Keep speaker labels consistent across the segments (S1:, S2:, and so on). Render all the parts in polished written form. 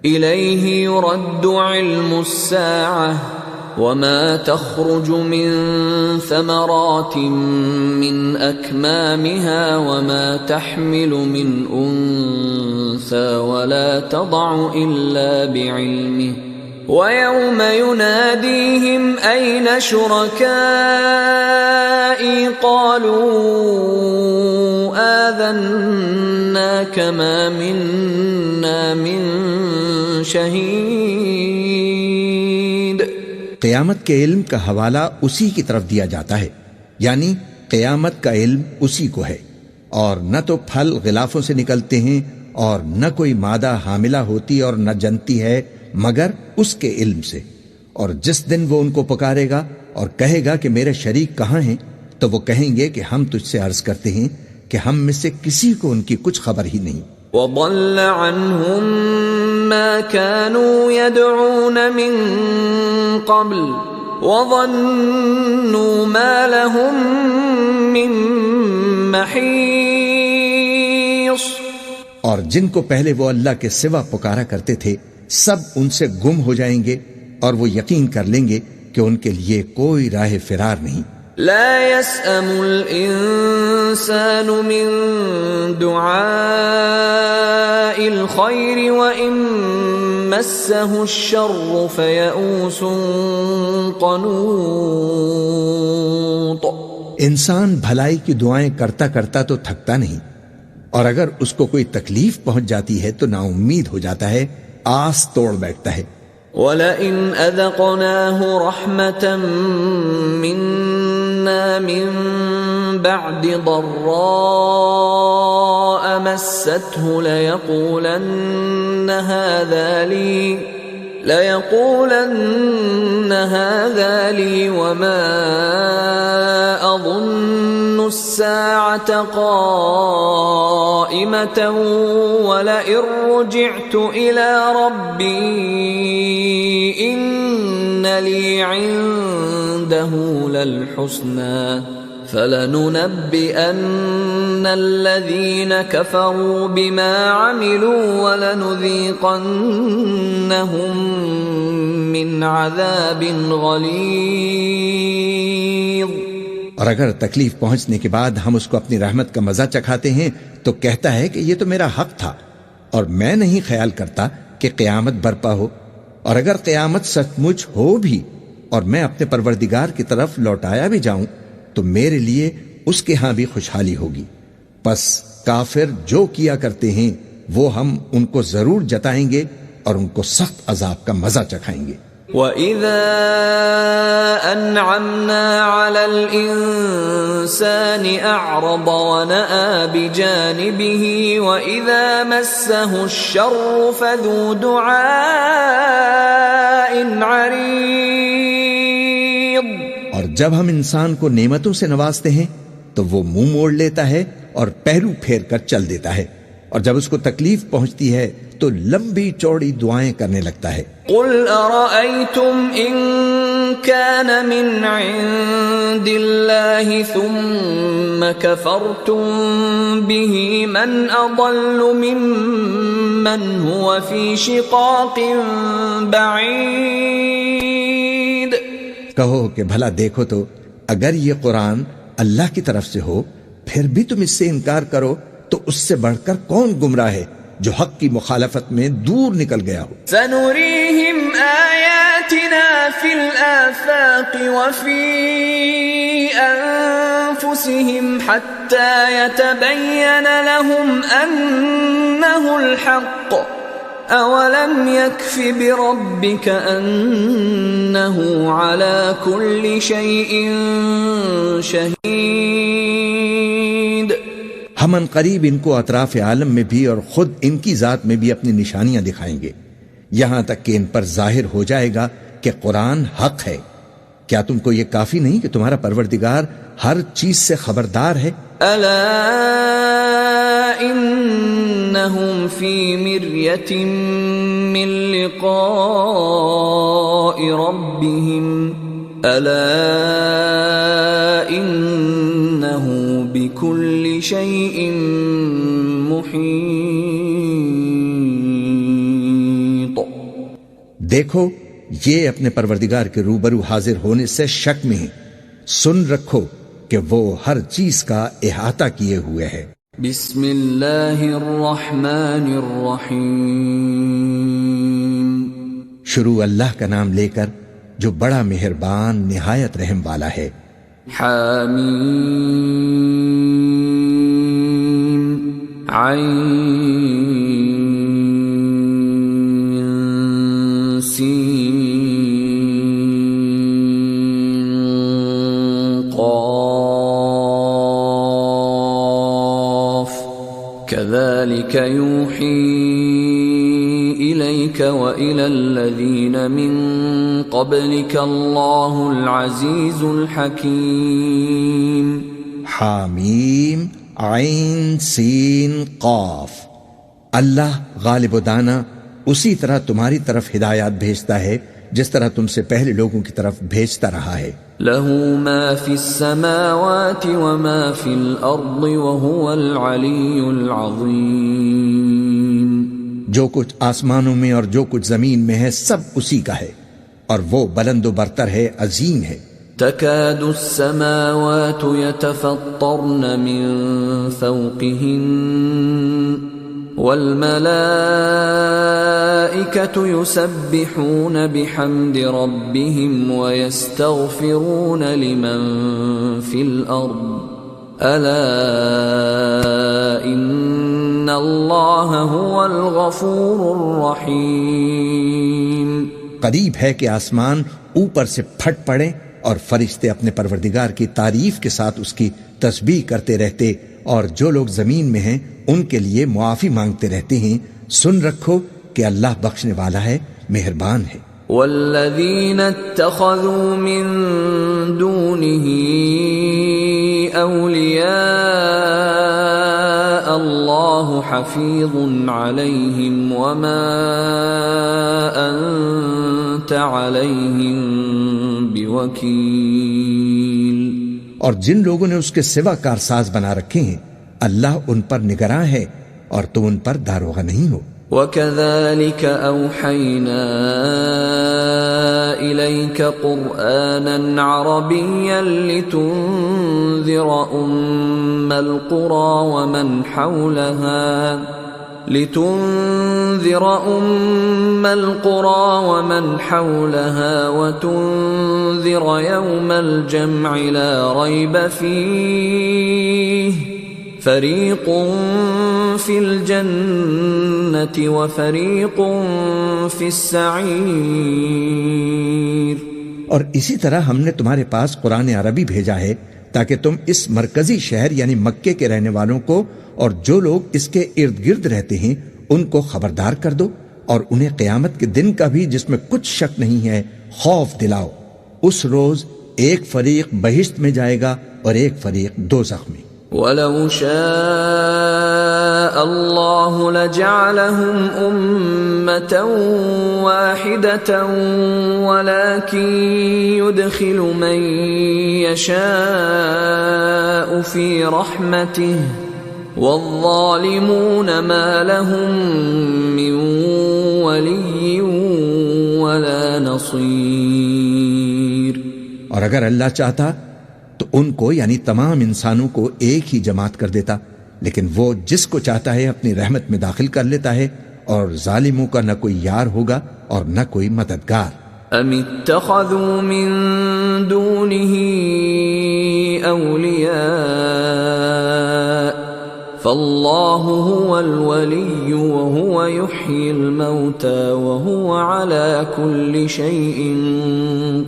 S1: إليه يرد علم الساعة وما تخرج من ثمرات من أكمامها وما تحمل من أنثى ولا تضع إلا بعلمه ويوم يناديهم أين شركائي قالوا آذناك ما منا من شہید۔
S2: قیامت کے علم کا حوالہ اسی کی طرف دیا جاتا ہے، یعنی قیامت کا علم اسی کو ہے، اور نہ تو پھل غلافوں سے نکلتے ہیں اور نہ کوئی مادہ حاملہ ہوتی اور نہ جنتی ہے مگر اس کے علم سے۔ اور جس دن وہ ان کو پکارے گا اور کہے گا کہ میرے شریک کہاں ہیں، تو وہ کہیں گے کہ ہم تجھ سے عرض کرتے ہیں کہ ہم میں سے کسی کو ان کی کچھ خبر ہی نہیں۔
S1: وَضَلَّ عَنْهُمْ مَا كَانُوا يَدْعُونَ مِن قَبْلُ وَظَنُّوا مَا لَهُم مِّن مَّحِيصٍ۔
S2: اور جن کو پہلے وہ اللہ کے سوا پکارا کرتے تھے سب ان سے گم ہو جائیں گے، اور وہ یقین کر لیں گے کہ ان کے لیے کوئی راہ فرار نہیں۔
S1: لا يسأم الإنسان من دعاء الخير وإن مسه الشر فيئوس قنوط۔
S2: انسان بھلائی کی دعائیں کرتا کرتا تو تھکتا نہیں، اور اگر اس کو کوئی تکلیف پہنچ جاتی ہے تو نا امید ہو جاتا ہے، آس توڑ بیٹھتا ہے۔
S1: وَلَئِنْ أَذَقْنَاهُ رَحْمَةً مِنَّا مِن بَعْدِ ضَرَّاءَ مَسَّتْهُ لَيَقُولَنَّ هَذَا لِي وَمَا أَظُنُّ السَّاعَةَ قَائِمَةً وَلَئِن رُّجِعْتُ إِلَى رَبِّي إِنَّ لِي عِندَهُ لَلْحُسْنَى فَلَنُنَبِّئَنَّ الَّذِينَ كَفَرُوا بِمَا عَمِلُوا وَلَنُذِيقَنَّهُم مِّنْ عَذَابٍ غَلِيظٍ۔
S2: اور اگر تکلیف پہنچنے کے بعد ہم اس کو اپنی رحمت کا مزہ چکھاتے ہیں تو کہتا ہے کہ یہ تو میرا حق تھا، اور میں نہیں خیال کرتا کہ قیامت برپا ہو، اور اگر قیامت سچ مچ ہو بھی اور میں اپنے پروردگار کی طرف لوٹایا بھی جاؤں تو میرے لیے اس کے ہاں بھی خوشحالی ہوگی۔ پس کافر جو کیا کرتے ہیں وہ ہم ان کو ضرور جتائیں گے اور ان کو سخت عذاب کا مزہ چکھائیں گے۔
S1: وَإِذَا أَنْعَمْنَا عَلَى الْإِنسَانِ أَعْرَضَ وَنَأَى بِجَانِبِهِ وَإِذَا مَسَّهُ الشَّرُّ فَذُو دُعَاءٍ عَرِيضٍ۔
S2: اور جب ہم انسان کو نعمتوں سے نوازتے ہیں تو وہ منہ موڑ لیتا ہے اور پہلو پھیر کر چل دیتا ہے، اور جب اس کو تکلیف پہنچتی ہے تو لمبی چوڑی دعائیں کرنے لگتا ہے۔
S1: قُلْ أَرَأَيْتُمْ إِن كَانَ مِنْ عِندِ اللَّهِ ثُمَّ كَفَرْتُمْ بِهِ مَنْ أَضَلُّ مِمَّنْ هُوَ فِي شِقَاقٍ بَعِيدٍ۔
S2: کہو کہ بھلا دیکھو تو اگر یہ قرآن اللہ کی طرف سے ہو پھر بھی تم اس سے انکار کرو تو اس سے بڑھ کر کون گمراہ ہے جو حق کی مخالفت میں دور نکل گیا ہو۔
S1: سَنُرِيهِمْ آيَاتِنَا فِي الْآفَاقِ وَفِي أَنفُسِهِمْ حَتَّى يَتَبَيَّنَ لَهُمْ أَنَّهُ الْحَقُّ أَوَلَمْ يَكْفِ بِرَبِّكَ أَنَّهُ عَلَى كُلِّ شَيْءٍ شَهِيدٌ۔
S2: ہم ان قریب ان کو اطراف عالم میں بھی اور خود ان کی ذات میں بھی اپنی نشانیاں دکھائیں گے، یہاں تک کہ ان پر ظاہر ہو جائے گا کہ قرآن حق ہے۔ کیا تم کو یہ کافی نہیں کہ تمہارا پروردگار ہر چیز سے خبردار ہے؟
S1: أَلَا إِنَّهُمْ فِي مِرْيَةٍ مِّن لِقَاءِ رَبِّهِمْ أَلَا إِنَّهُ بِكُلِّ شَيْءٍ مُحِيطٌ۔
S2: دیکھو یہ اپنے پروردگار کے روبرو حاضر ہونے سے شک میں ہیں، سن رکھو کہ وہ ہر چیز کا احاطہ کیے ہوئے ہے۔
S1: بسم اللہ الرحمن الرحیم،
S2: شروع اللہ کا نام لے کر جو بڑا مہربان نہایت رحم والا ہے۔
S1: حامیم عین سین قاف كذلك يوحي إليك وإلى الذين من قبلك الله العزيز الحكيم۔
S2: حامیم عین سین قاف، اللہ غالب و دانا اسی طرح تمہاری طرف ہدایات بھیجتا ہے جس طرح تم سے پہلے لوگوں کی طرف بھیجتا رہا ہے۔
S1: له ما في السماوات وما في الأرض وهو العلي العظيم۔
S2: جو کچھ آسمانوں میں اور جو کچھ زمین میں ہے سب اسی کا ہے، اور وہ بلند و برتر ہے، عظیم ہے۔
S1: تكاد السماوات يتفطرن من فوقهن والملائكة يسبحون بحمد ربهم ويستغفرون لمن في الأرض ألا إن الله هو الغفور الرحيم۔
S2: قریب ہے کہ آسمان اوپر سے پھٹ پڑے اور فرشتے اپنے پروردگار کی تعریف کے ساتھ اس کی تسبیح کرتے رہتے، اور جو لوگ زمین میں ہیں ان کے لیے معافی مانگتے رہتے ہیں۔ سن رکھو کہ اللہ بخشنے والا ہے، مہربان ہے۔
S1: والذین اتخذوا من دونه اولیاء اللہ حفیظ علیہم وما انت علیہم بوکیل۔
S2: اور جن لوگوں نے اس کے سوا کارساز بنا رکھے ہیں اللہ ان پر نگراں ہے اور تم ان پر داروغہ نہیں ہو۔
S1: وَكَذَلِكَ أَوْحَيْنَا إِلَيْكَ قُرْآنًا عَرَبِيًّا لِتُنذِرَ أُمَّ الْقُرَى وَمَنْ حَوْلَهَا وَتُنذِرَ يَوْمَ الْجَمْعِ لَا رَيْبَ فِيهِ فَرِيقٌ فِي الْجَنَّةِ وَفَرِيقٌ فِي السَّعِيرِ۔
S2: اور اسی طرح ہم نے تمہارے پاس قرآن عربی بھیجا ہے تاکہ تم اس مرکزی شہر یعنی مکے کے رہنے والوں کو اور جو لوگ اس کے ارد گرد رہتے ہیں ان کو خبردار کر دو، اور انہیں قیامت کے دن کا بھی جس میں کچھ شک نہیں ہے خوف دلاؤ۔ اس روز ایک فریق بہشت میں جائے گا اور ایک فریق دوزخ میں۔
S1: وَلَوْ شَاءَ اللَّهُ لَجَعَلَهُمْ أُمَّةً وَاحِدَةً وَلَكِنْ يُدْخِلُ مَنْ يَشَاءُ فِي رَحْمَتِهِ وَالظَّالِمُونَ مَا لَهُمْ مِنْ وَلِيٍّ وَلَا نَصِيرٍ۔
S2: اور اگر اللہ چاہتا تو ان کو یعنی تمام انسانوں کو ایک ہی جماعت کر دیتا، لیکن وہ جس کو چاہتا ہے اپنی رحمت میں داخل کر لیتا ہے، اور ظالموں کا نہ کوئی یار ہوگا اور نہ کوئی مددگار۔
S1: ام اتخذوا من دونه اولیاء فالله هو الولي وهو يحيي الموتى وهو على كل شيء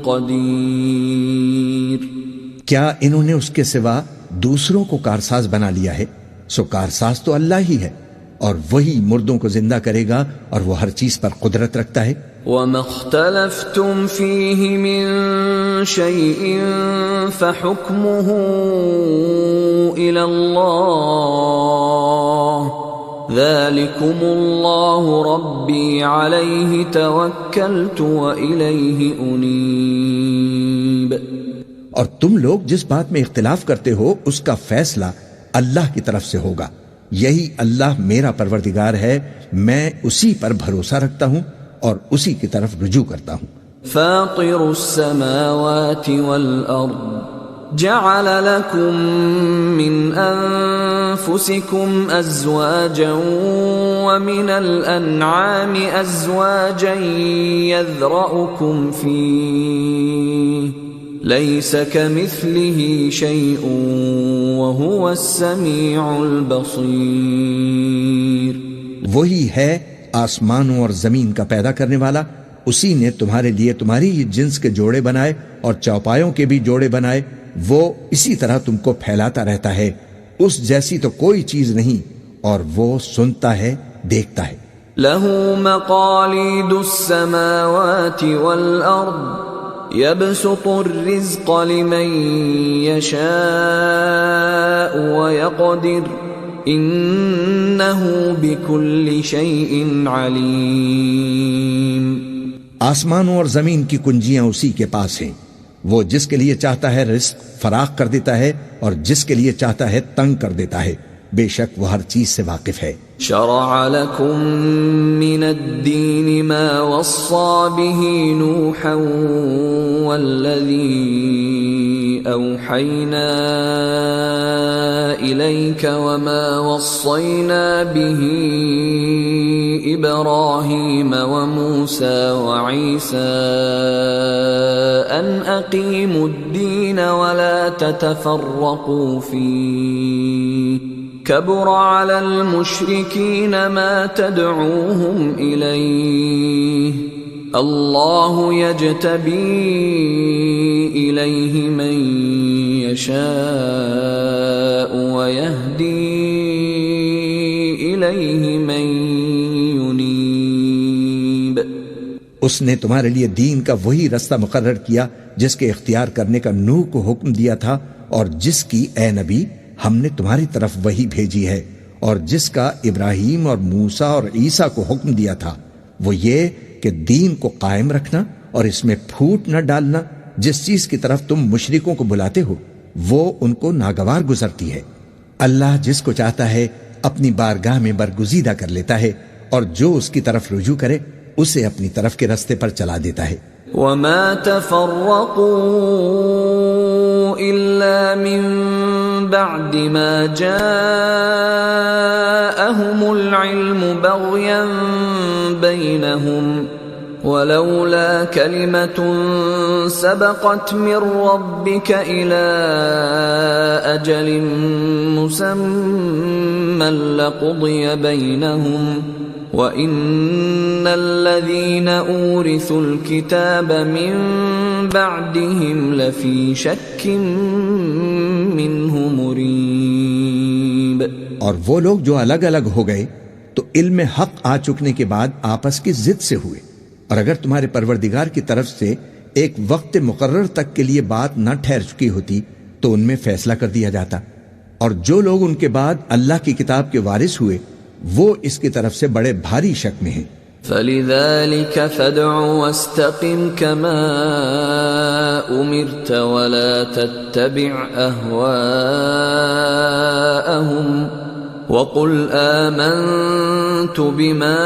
S1: قدير۔
S2: کیا انہوں نے اس کے سوا دوسروں کو کارساز بنا لیا ہے؟ سو کارساز تو اللہ ہی ہے، اور وہی مردوں کو زندہ کرے گا اور وہ ہر چیز پر قدرت رکھتا ہے۔
S1: وَمَا اخْتَلَفْتُمْ فِيهِ مِنْ شَيْءٍ فَحُكْمُهُ إِلَى اللَّهِ ذَلِكُمُ اللَّهُ رَبِّي عَلَيْهِ تَوَكَّلْتُ وَإِلَيْهِ أُنِيبُ۔
S2: اور تم لوگ جس بات میں اختلاف کرتے ہو اس کا فیصلہ اللہ کی طرف سے ہوگا، یہی اللہ میرا پروردگار ہے، میں اسی پر بھروسہ رکھتا ہوں اور اسی کی طرف رجوع کرتا ہوں۔
S1: فاطر السماوات والأرض جعل لكم من أنفسكم أزواجا ومن الأنعام أزواجا يذرأكم فيه ليس كمثله شيء وهو السميع البصير۔
S2: وہی ہے آسمانوں اور زمین کا پیدا کرنے والا، اسی نے تمہارے لیے تمہاری ہی جنس کے جوڑے بنائے اور چوپایوں کے بھی جوڑے بنائے، وہ اسی طرح تم کو پھیلاتا رہتا ہے، اس جیسی تو کوئی چیز نہیں، اور وہ سنتا ہے، دیکھتا ہے۔
S1: له مقاليد السماوات والأرض يبسط الرزق لمن يشاء ويقدر إنه بكل شيء عليم۔
S2: آسمانوں اور زمین کی کنجیاں اسی کے پاس ہیں، وہ جس کے لیے چاہتا ہے رزق فراخ کر دیتا ہے اور جس کے لیے چاہتا ہے تنگ کر دیتا ہے، بے شک وہ ہر چیز سے واقف ہے۔
S1: شرع لكم من الدين ما وصى به نوحا والذي أوحينا إليك وما وصينا به إبراهيم وموسى وعيسى أن أقيموا الدين ولا تتفرقوا فيه كبر على المشركين ما تدعوهم إليه الله يجتبي إليه من يشاء ويهدي إليه من ينيب۔
S2: اس نے تمہارے لیے دین کا وہی رستہ مقرر کیا جس کے اختیار کرنے کا نوح کو حکم دیا تھا، اور جس کی اے نبی ہم نے تمہاری طرف وہی بھیجی ہے، اور جس کا ابراہیم اور موسیٰ اور عیسیٰ کو حکم دیا تھا، وہ یہ کہ دین کو قائم رکھنا اور اس میں پھوٹ نہ ڈالنا۔ جس چیز کی طرف تم مشرکوں کو بلاتے ہو وہ ان کو ناگوار گزرتی ہے۔ اللہ جس کو چاہتا ہے اپنی بارگاہ میں برگزیدہ کر لیتا ہے، اور جو اس کی طرف رجوع کرے اسے اپنی طرف کے رستے پر چلا دیتا ہے۔
S1: وما تفرقوا إلا من بعد ما جاءهم العلم بغيا بينهم ولولا كلمة سبقت من ربك إلى أجل مسمى لقضي بينهم وَإِنَّ الَّذِينَ أُورِثُوا الْكِتَابَ مِنْ بَعْدِهِمْ لَفِي شَكٍّ مِّنْهُ مُرِيبٍ۔
S2: اور وہ لوگ جو الگ الگ ہو گئے تو علم حق آ چکنے کے بعد آپس کی ضد سے ہوئے، اور اگر تمہارے پروردگار کی طرف سے ایک وقت مقرر تک کے لیے بات نہ ٹھہر چکی ہوتی تو ان میں فیصلہ کر دیا جاتا، اور جو لوگ ان کے بعد اللہ کی کتاب کے وارث ہوئے وہ اس کی طرف سے بڑے بھاری شک میں ہیں۔
S1: فَلِذَلِكَ فَادْعُ وَاسْتَقِمْ كَمَا أُمِرْتَ وَلَا تَتَّبِعْ أَهْوَاءَهُمْ وَقُلْ آمَنْتُ بِمَا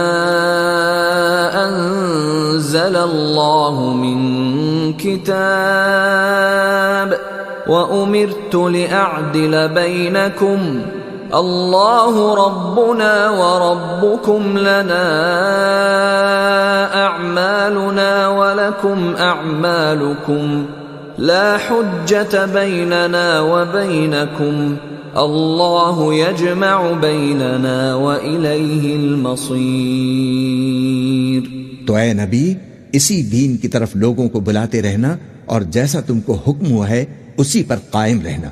S1: أَنزَلَ اللَّهُ مِنْ كِتَابٍ وَأُمِرْتُ لِأَعْدِلَ بَيْنَكُمْ اللہ ربنا وربکم لنا اعمالنا ولکم اعمالکم لا حجة بیننا وبینکم اللہ یجمع بیننا والیہ المصیر۔
S2: تو اے نبی اسی دین کی طرف لوگوں کو بلاتے رہنا، اور جیسا تم کو حکم ہوا ہے اسی پر قائم رہنا،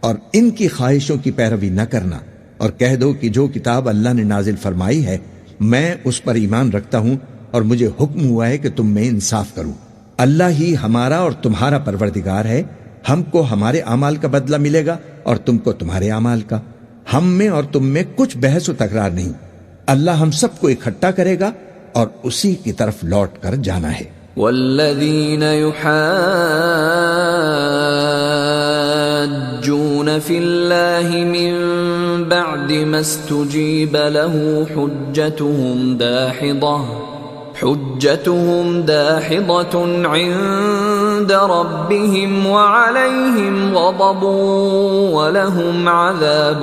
S2: اور ان کی خواہشوں کی پیروی نہ کرنا، اور کہہ دو کہ جو کتاب اللہ نے نازل فرمائی ہے میں اس پر ایمان رکھتا ہوں، اور مجھے حکم ہوا ہے کہ تم میں انصاف کروں۔ اللہ ہی ہمارا اور تمہارا پروردگار ہے، ہم کو ہمارے اعمال کا بدلہ ملے گا اور تم کو تمہارے اعمال کا، ہم میں اور تم میں کچھ بحث و تکرار نہیں۔ اللہ ہم سب کو اکٹھا کرے گا اور اسی کی طرف لوٹ کر جانا ہے۔
S1: والذین يحاجون فی اللہ من بعد ما استجیب له حجتهم داحضة حجتهم داحضة عند ربهم وعليهم غضب ولهم عذاب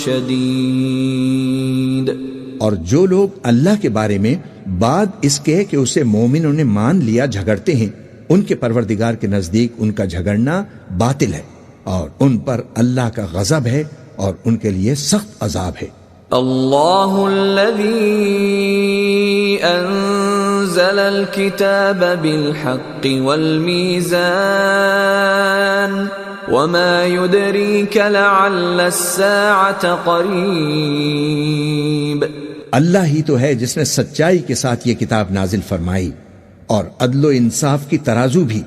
S1: شديد۔
S2: اور جو لوگ اللہ کے بارے میں بعد اس کے کہ اسے مومنوں نے مان لیا جھگڑتے ہیں، ان کے پروردگار کے نزدیک ان کا جھگڑنا باطل ہے، اور ان پر اللہ کا غضب ہے اور ان کے لیے سخت عذاب ہے۔
S1: اللہ الذی انزل الكتاب بالحق والمیزان وما يدريك لعل الساعة قریب۔
S2: اللہ ہی تو ہے جس نے سچائی کے ساتھ یہ کتاب نازل فرمائی اور عدل و انصاف کی ترازو بھی،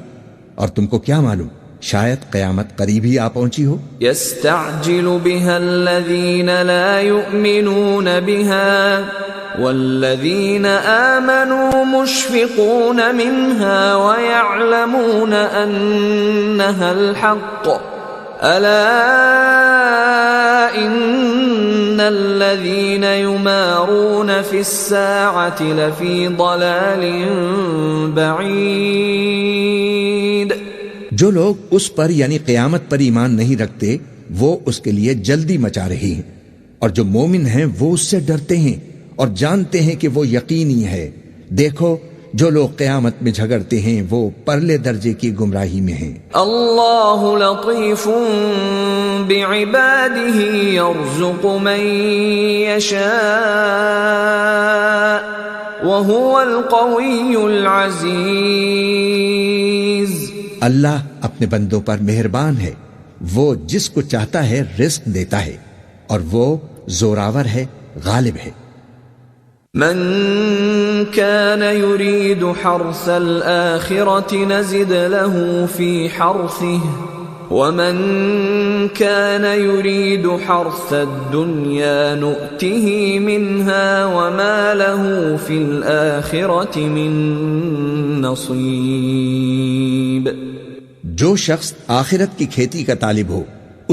S2: اور تم کو کیا معلوم شاید قیامت قریب ہی آ پہنچی ہو۔
S1: يستعجل بها الذين لا يؤمنون بها والذين آمنوا مشفقون منها ويعلمون أنها الحق ألا إن الذين يمارون في الساعة لفي ضلال بعيد۔
S2: جو لوگ اس پر یعنی قیامت پر ایمان نہیں رکھتے وہ اس کے لیے جلدی مچا رہے ہیں، اور جو مومن ہیں وہ اس سے ڈرتے ہیں اور جانتے ہیں کہ وہ یقینی ہے۔ دیکھو جو لوگ قیامت میں جھگڑتے ہیں وہ پرلے درجے کی گمراہی میں ہیں۔
S1: اللہ لطیف بعباده يرزق من يشاء وهو القوی العزیز۔
S2: اللہ اپنے بندوں پر مہربان ہے، وہ جس کو چاہتا ہے رزق دیتا ہے، اور وہ زوراور ہے، غالب ہے۔
S1: من كان يريد حرث الآخرة نزد له في حرثه ومن كان يريد حرث الدنيا نؤته منها وما له في الآخرة من نصيب۔
S2: جو شخص آخرت کی کھیتی کا طالب ہو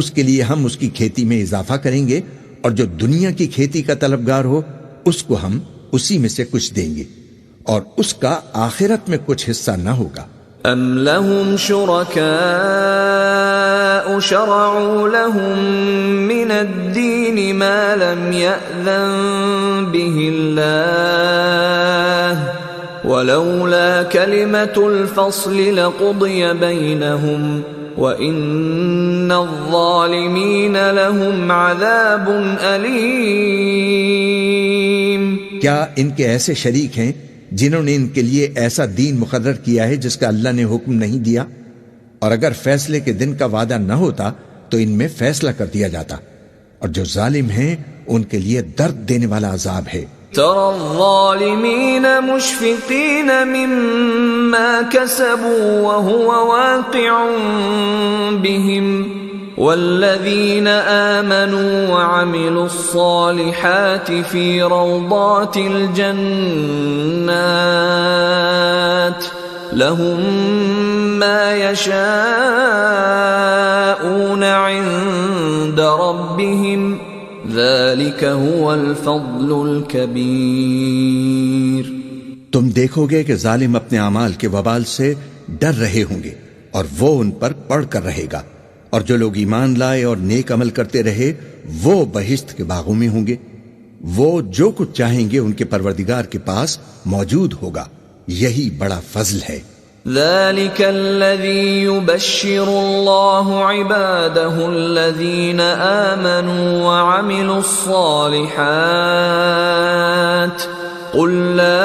S2: اس کے لیے ہم اس کی کھیتی میں اضافہ کریں گے، اور جو دنیا کی کھیتی کا طلبگار ہو اس کو ہم اسی میں سے کچھ دیں گے، اور اس کا آخرت میں کچھ حصہ نہ ہوگا۔
S1: ام لهم شركاء شرعوا لهم من الدين ما لم يأذن به الله ولولا كلمة الفصل لقضي بينهم وَإِنَّ الظَّالِمِينَ لَهُمْ عَذَابٌ أَلِيمٌ۔
S2: کیا ان کے ایسے شریک ہیں جنہوں نے ان کے لیے ایسا دین مقرر کیا ہے جس کا اللہ نے حکم نہیں دیا؟ اور اگر فیصلے کے دن کا وعدہ نہ ہوتا تو ان میں فیصلہ کر دیا جاتا، اور جو ظالم ہیں ان کے لیے درد دینے والا عذاب ہے۔
S1: ترى الظالمين مشفقين مما كسبوا وهو واقع بهم والذين آمنوا وعملوا الصالحات في روضات الجنات لهم ما يشاءون عند ربهم ذلك هو الفضل الكبير۔
S2: تم دیکھو گے کہ ظالم اپنے اعمال کے وبال سے ڈر رہے ہوں گے اور وہ ان پر پڑھ کر رہے گا، اور جو لوگ ایمان لائے اور نیک عمل کرتے رہے وہ بہشت کے باغوں میں ہوں گے، وہ جو کچھ چاہیں گے ان کے پروردگار کے پاس موجود ہوگا، یہی بڑا فضل ہے۔
S1: ذلك الذي يبشر الله عباده الذين آمنوا وعملوا الصالحات قل لا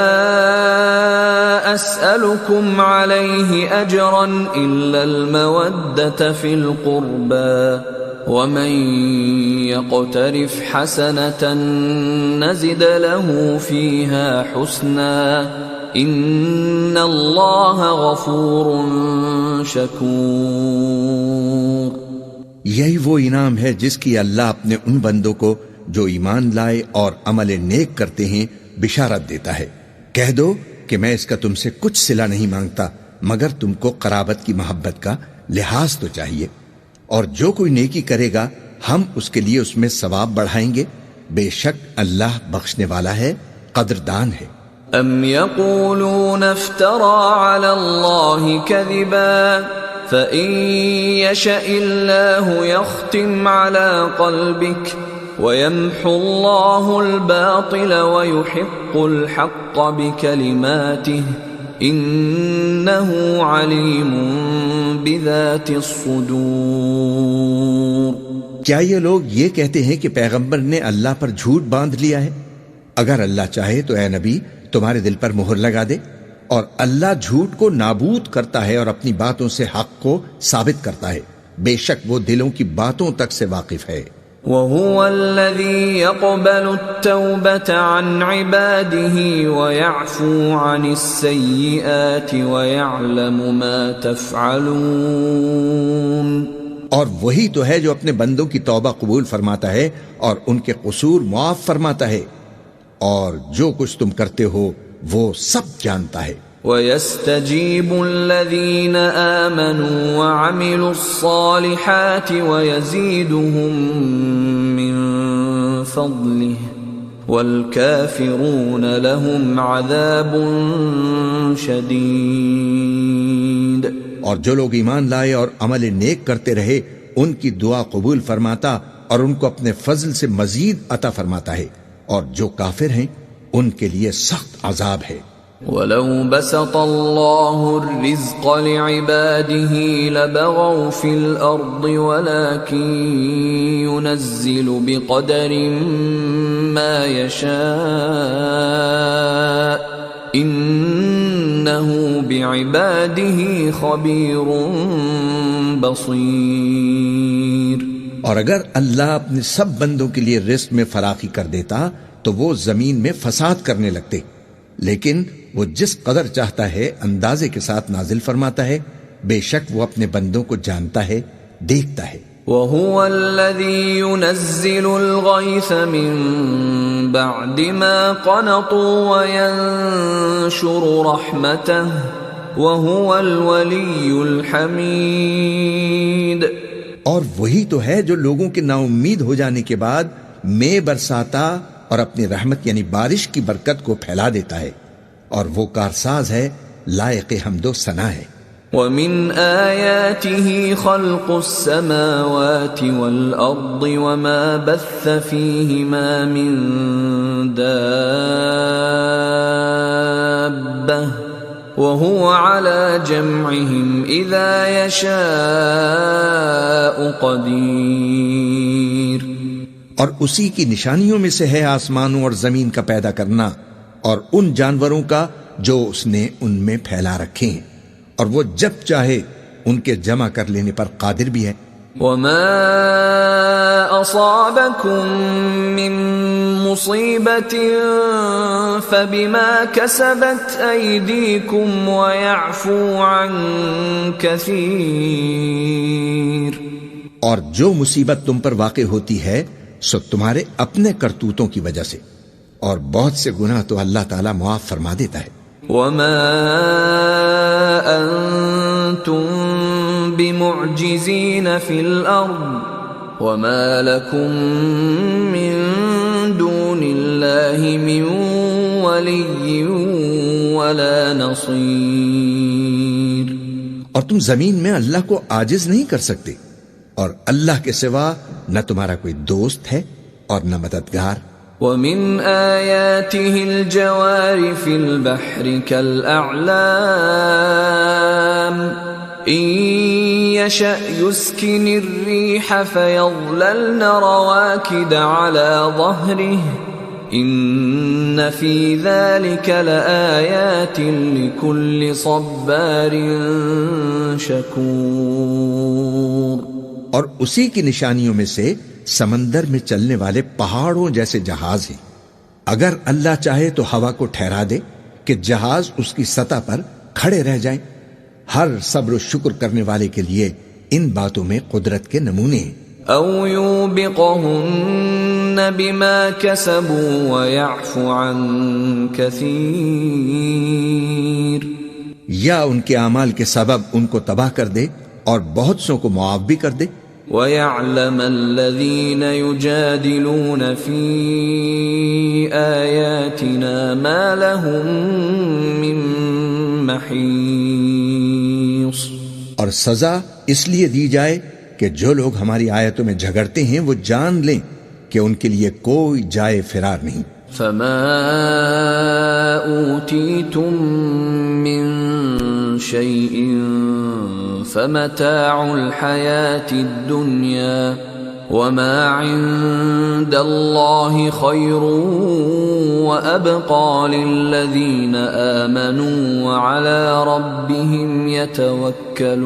S1: أسألكم عليه أجرا إلا المودة في القربى ومن يقترف حسنة نزد له فيها حسنا ان اللہ غفور شکور۔
S2: یہی وہ انعام ہے جس کی اللہ اپنے ان بندوں کو جو ایمان لائے اور عمل نیک کرتے ہیں بشارت دیتا ہے۔ کہہ دو کہ میں اس کا تم سے کچھ صلہ نہیں مانگتا مگر تم کو قرابت کی محبت کا لحاظ تو چاہیے، اور جو کوئی نیکی کرے گا ہم اس کے لیے اس میں ثواب بڑھائیں گے، بے شک اللہ بخشنے والا ہے، قدردان ہے۔
S1: أم يقولون افترى على الله كذبا فإن يشأ الله يختم على قلبك ويمحو الله الباطل ويحق الحق بكلماته إنه عليم بذات الصدور.
S2: کیا یہ لوگ یہ کہتے ہیں کہ پیغمبر نے اللہ پر جھوٹ باندھ لیا ہے؟ اگر اللہ چاہے تو اے نبی تمہارے دل پر مہر لگا دے، اور اللہ جھوٹ کو نابود کرتا ہے اور اپنی باتوں سے حق کو ثابت کرتا ہے، بے شک وہ دلوں کی باتوں تک سے واقف ہے۔
S1: وَهُوَ الَّذِي يَقْبَلُ التَّوْبَةَ عَنْ عِبَادِهِ وَيَعْفُو عَنِ السَّيِّئَاتِ وَيَعْلَمُ مَا تَفْعَلُونَ۔
S2: اور وہی تو ہے جو اپنے بندوں کی توبہ قبول فرماتا ہے اور ان کے قصور معاف فرماتا ہے، اور جو کچھ تم کرتے ہو وہ سب جانتا ہے۔
S1: وَيَسْتَجِيبُ الَّذِينَ آمَنُوا وَعَمِلُوا الصَّالِحَاتِ وَيَزِيدُهُم مِّن فَضْلِهِ وَالْكَافِرُونَ لَهُمْ عَذَابٌ شَدِيدٌ۔
S2: اور جو لوگ ایمان لائے اور عمل نیک کرتے رہے ان کی دعا قبول فرماتا اور ان کو اپنے فضل سے مزید عطا فرماتا ہے، اور جو کافر ہیں ان کے لیے سخت عذاب ہے۔
S1: وَلَوْ بَسَطَ اللَّهُ الرِّزْقَ لِعِبَادِهِ لَبَغَوْا فِي الْأَرْضِ وَلَكِنْ يُنَزِّلُ بِقَدَرٍ مَا يَشَاءُ إِنَّهُ بِعِبَادِهِ خَبِيرٌ بَصِيرٌ۔
S2: اور اگر اللہ اپنے سب بندوں کے لیے رزق میں فراخی کر دیتا تو وہ زمین میں فساد کرنے لگتے، لیکن وہ جس قدر چاہتا ہے اندازے کے ساتھ نازل فرماتا ہے، بے شک وہ اپنے بندوں کو جانتا ہے، دیکھتا ہے۔
S1: وَهُوَ الَّذِي يُنَزِّلُ الْغَيْثَ مِن بَعْدِ مَا قَنَطُوا وَيَنشُرُ رَحْمَتَهُ وَهُوَ الْوَلِيُّ الْحَمِيدُ۔
S2: اور وہی تو ہے جو لوگوں کے نا امید ہو جانے کے بعد میں برساتا اور اپنی رحمت یعنی بارش کی برکت کو پھیلا دیتا ہے، اور وہ کارساز ہے، لائق حمد و ثنا ہے۔
S1: وَمِنْ آيَاتِهِ خَلْقُ السَّمَاوَاتِ وَالْأَرْضِ وَمَا بَثَّ فِيهِمَا مِن دَابَّةٍ وَهُوَ عَلَى جَمْعِهِمْ إِذَا يَشَاءُ قَدِيرٌ۔
S2: اور اسی کی نشانیوں میں سے ہے آسمانوں اور زمین کا پیدا کرنا، اور ان جانوروں کا جو اس نے ان میں پھیلا رکھے ہیں، اور وہ جب چاہے ان کے جمع کر لینے پر قادر بھی ہے۔
S1: وَمَا أَصَابَكُم مِّن مُّصِيبَةٍ فَبِمَا كَسَبَتْ أَيْدِيكُمْ وَيَعْفُو عَن كَثِيرٍ۔
S2: اور جو مصیبت تم پر واقع ہوتی ہے سو تمہارے اپنے کرتوتوں کی وجہ سے، اور بہت سے گناہ تو اللہ تعالیٰ معاف فرما دیتا ہے۔
S1: وَمَا أَنتُم بِمُعْجِزِينَ فِي الْأَرْضِ وَمَا لَكُم مِّن دُونِ اللَّهِ مِن وَلِيٍّ وَلَا نَصِيرٍ۔
S2: اور تم زمین میں اللہ کو عاجز نہیں کر سکتے، اور اللہ کے سوا نہ تمہارا کوئی دوست ہے اور نہ مددگار۔
S1: وَمِنْ آيَاتِهِ الْجَوَارِ فِي الْبَحْرِ كَالْأَعْلَامِ إِنْ يَشَأْ يُسْكِنِ الرِّيحَ فَيَظْلَلْنَ رَوَاكِدَ عَلَى ظَهْرِهِ إِنَّ فِي ذَلِكَ لَآيَاتٍ لِكُلِّ صَبَّارٍ شَكُورٍ۔
S2: اور اسی کی نشانیوں میں سے سمندر میں چلنے والے پہاڑوں جیسے جہاز ہیں۔ اگر اللہ چاہے تو ہوا کو ٹھہرا دے کہ جہاز اس کی سطح پر کھڑے رہ جائیں۔ ہر صبر و شکر کرنے والے کے لیے ان باتوں میں قدرت کے نمونے ہیں۔
S1: او یوبقہن بما کسبوا ویعفو عن کثیر،
S2: یا ان کے اعمال کے سبب ان کو تباہ کر دے اور بہت سوں کو معاف بھی کر دے۔
S1: وَيَعْلَمَ الَّذِينَ يُجَادِلُونَ فِي آيَاتِنَا مَا لَهُم مِّن مَّحِيصٍ۔
S2: اور سزا اس لیے دی جائے کہ جو لوگ ہماری آیتوں میں جھگڑتے ہیں وہ جان لیں کہ ان کے لیے کوئی جائے فرار نہیں۔
S1: فَمَا أُوتِيتُم مِّن شَيْءٍ فَمَتَاعُ الْحَيَاةِ الدُّنْيَا وَمَا عِندَ اللَّهِ خَيْرٌ وَأَبْقَىٰ لِلَّذِينَ آمَنُوا وَعَلَىٰ رَبِّهِمْ يَتَوَكَّلُونَ۔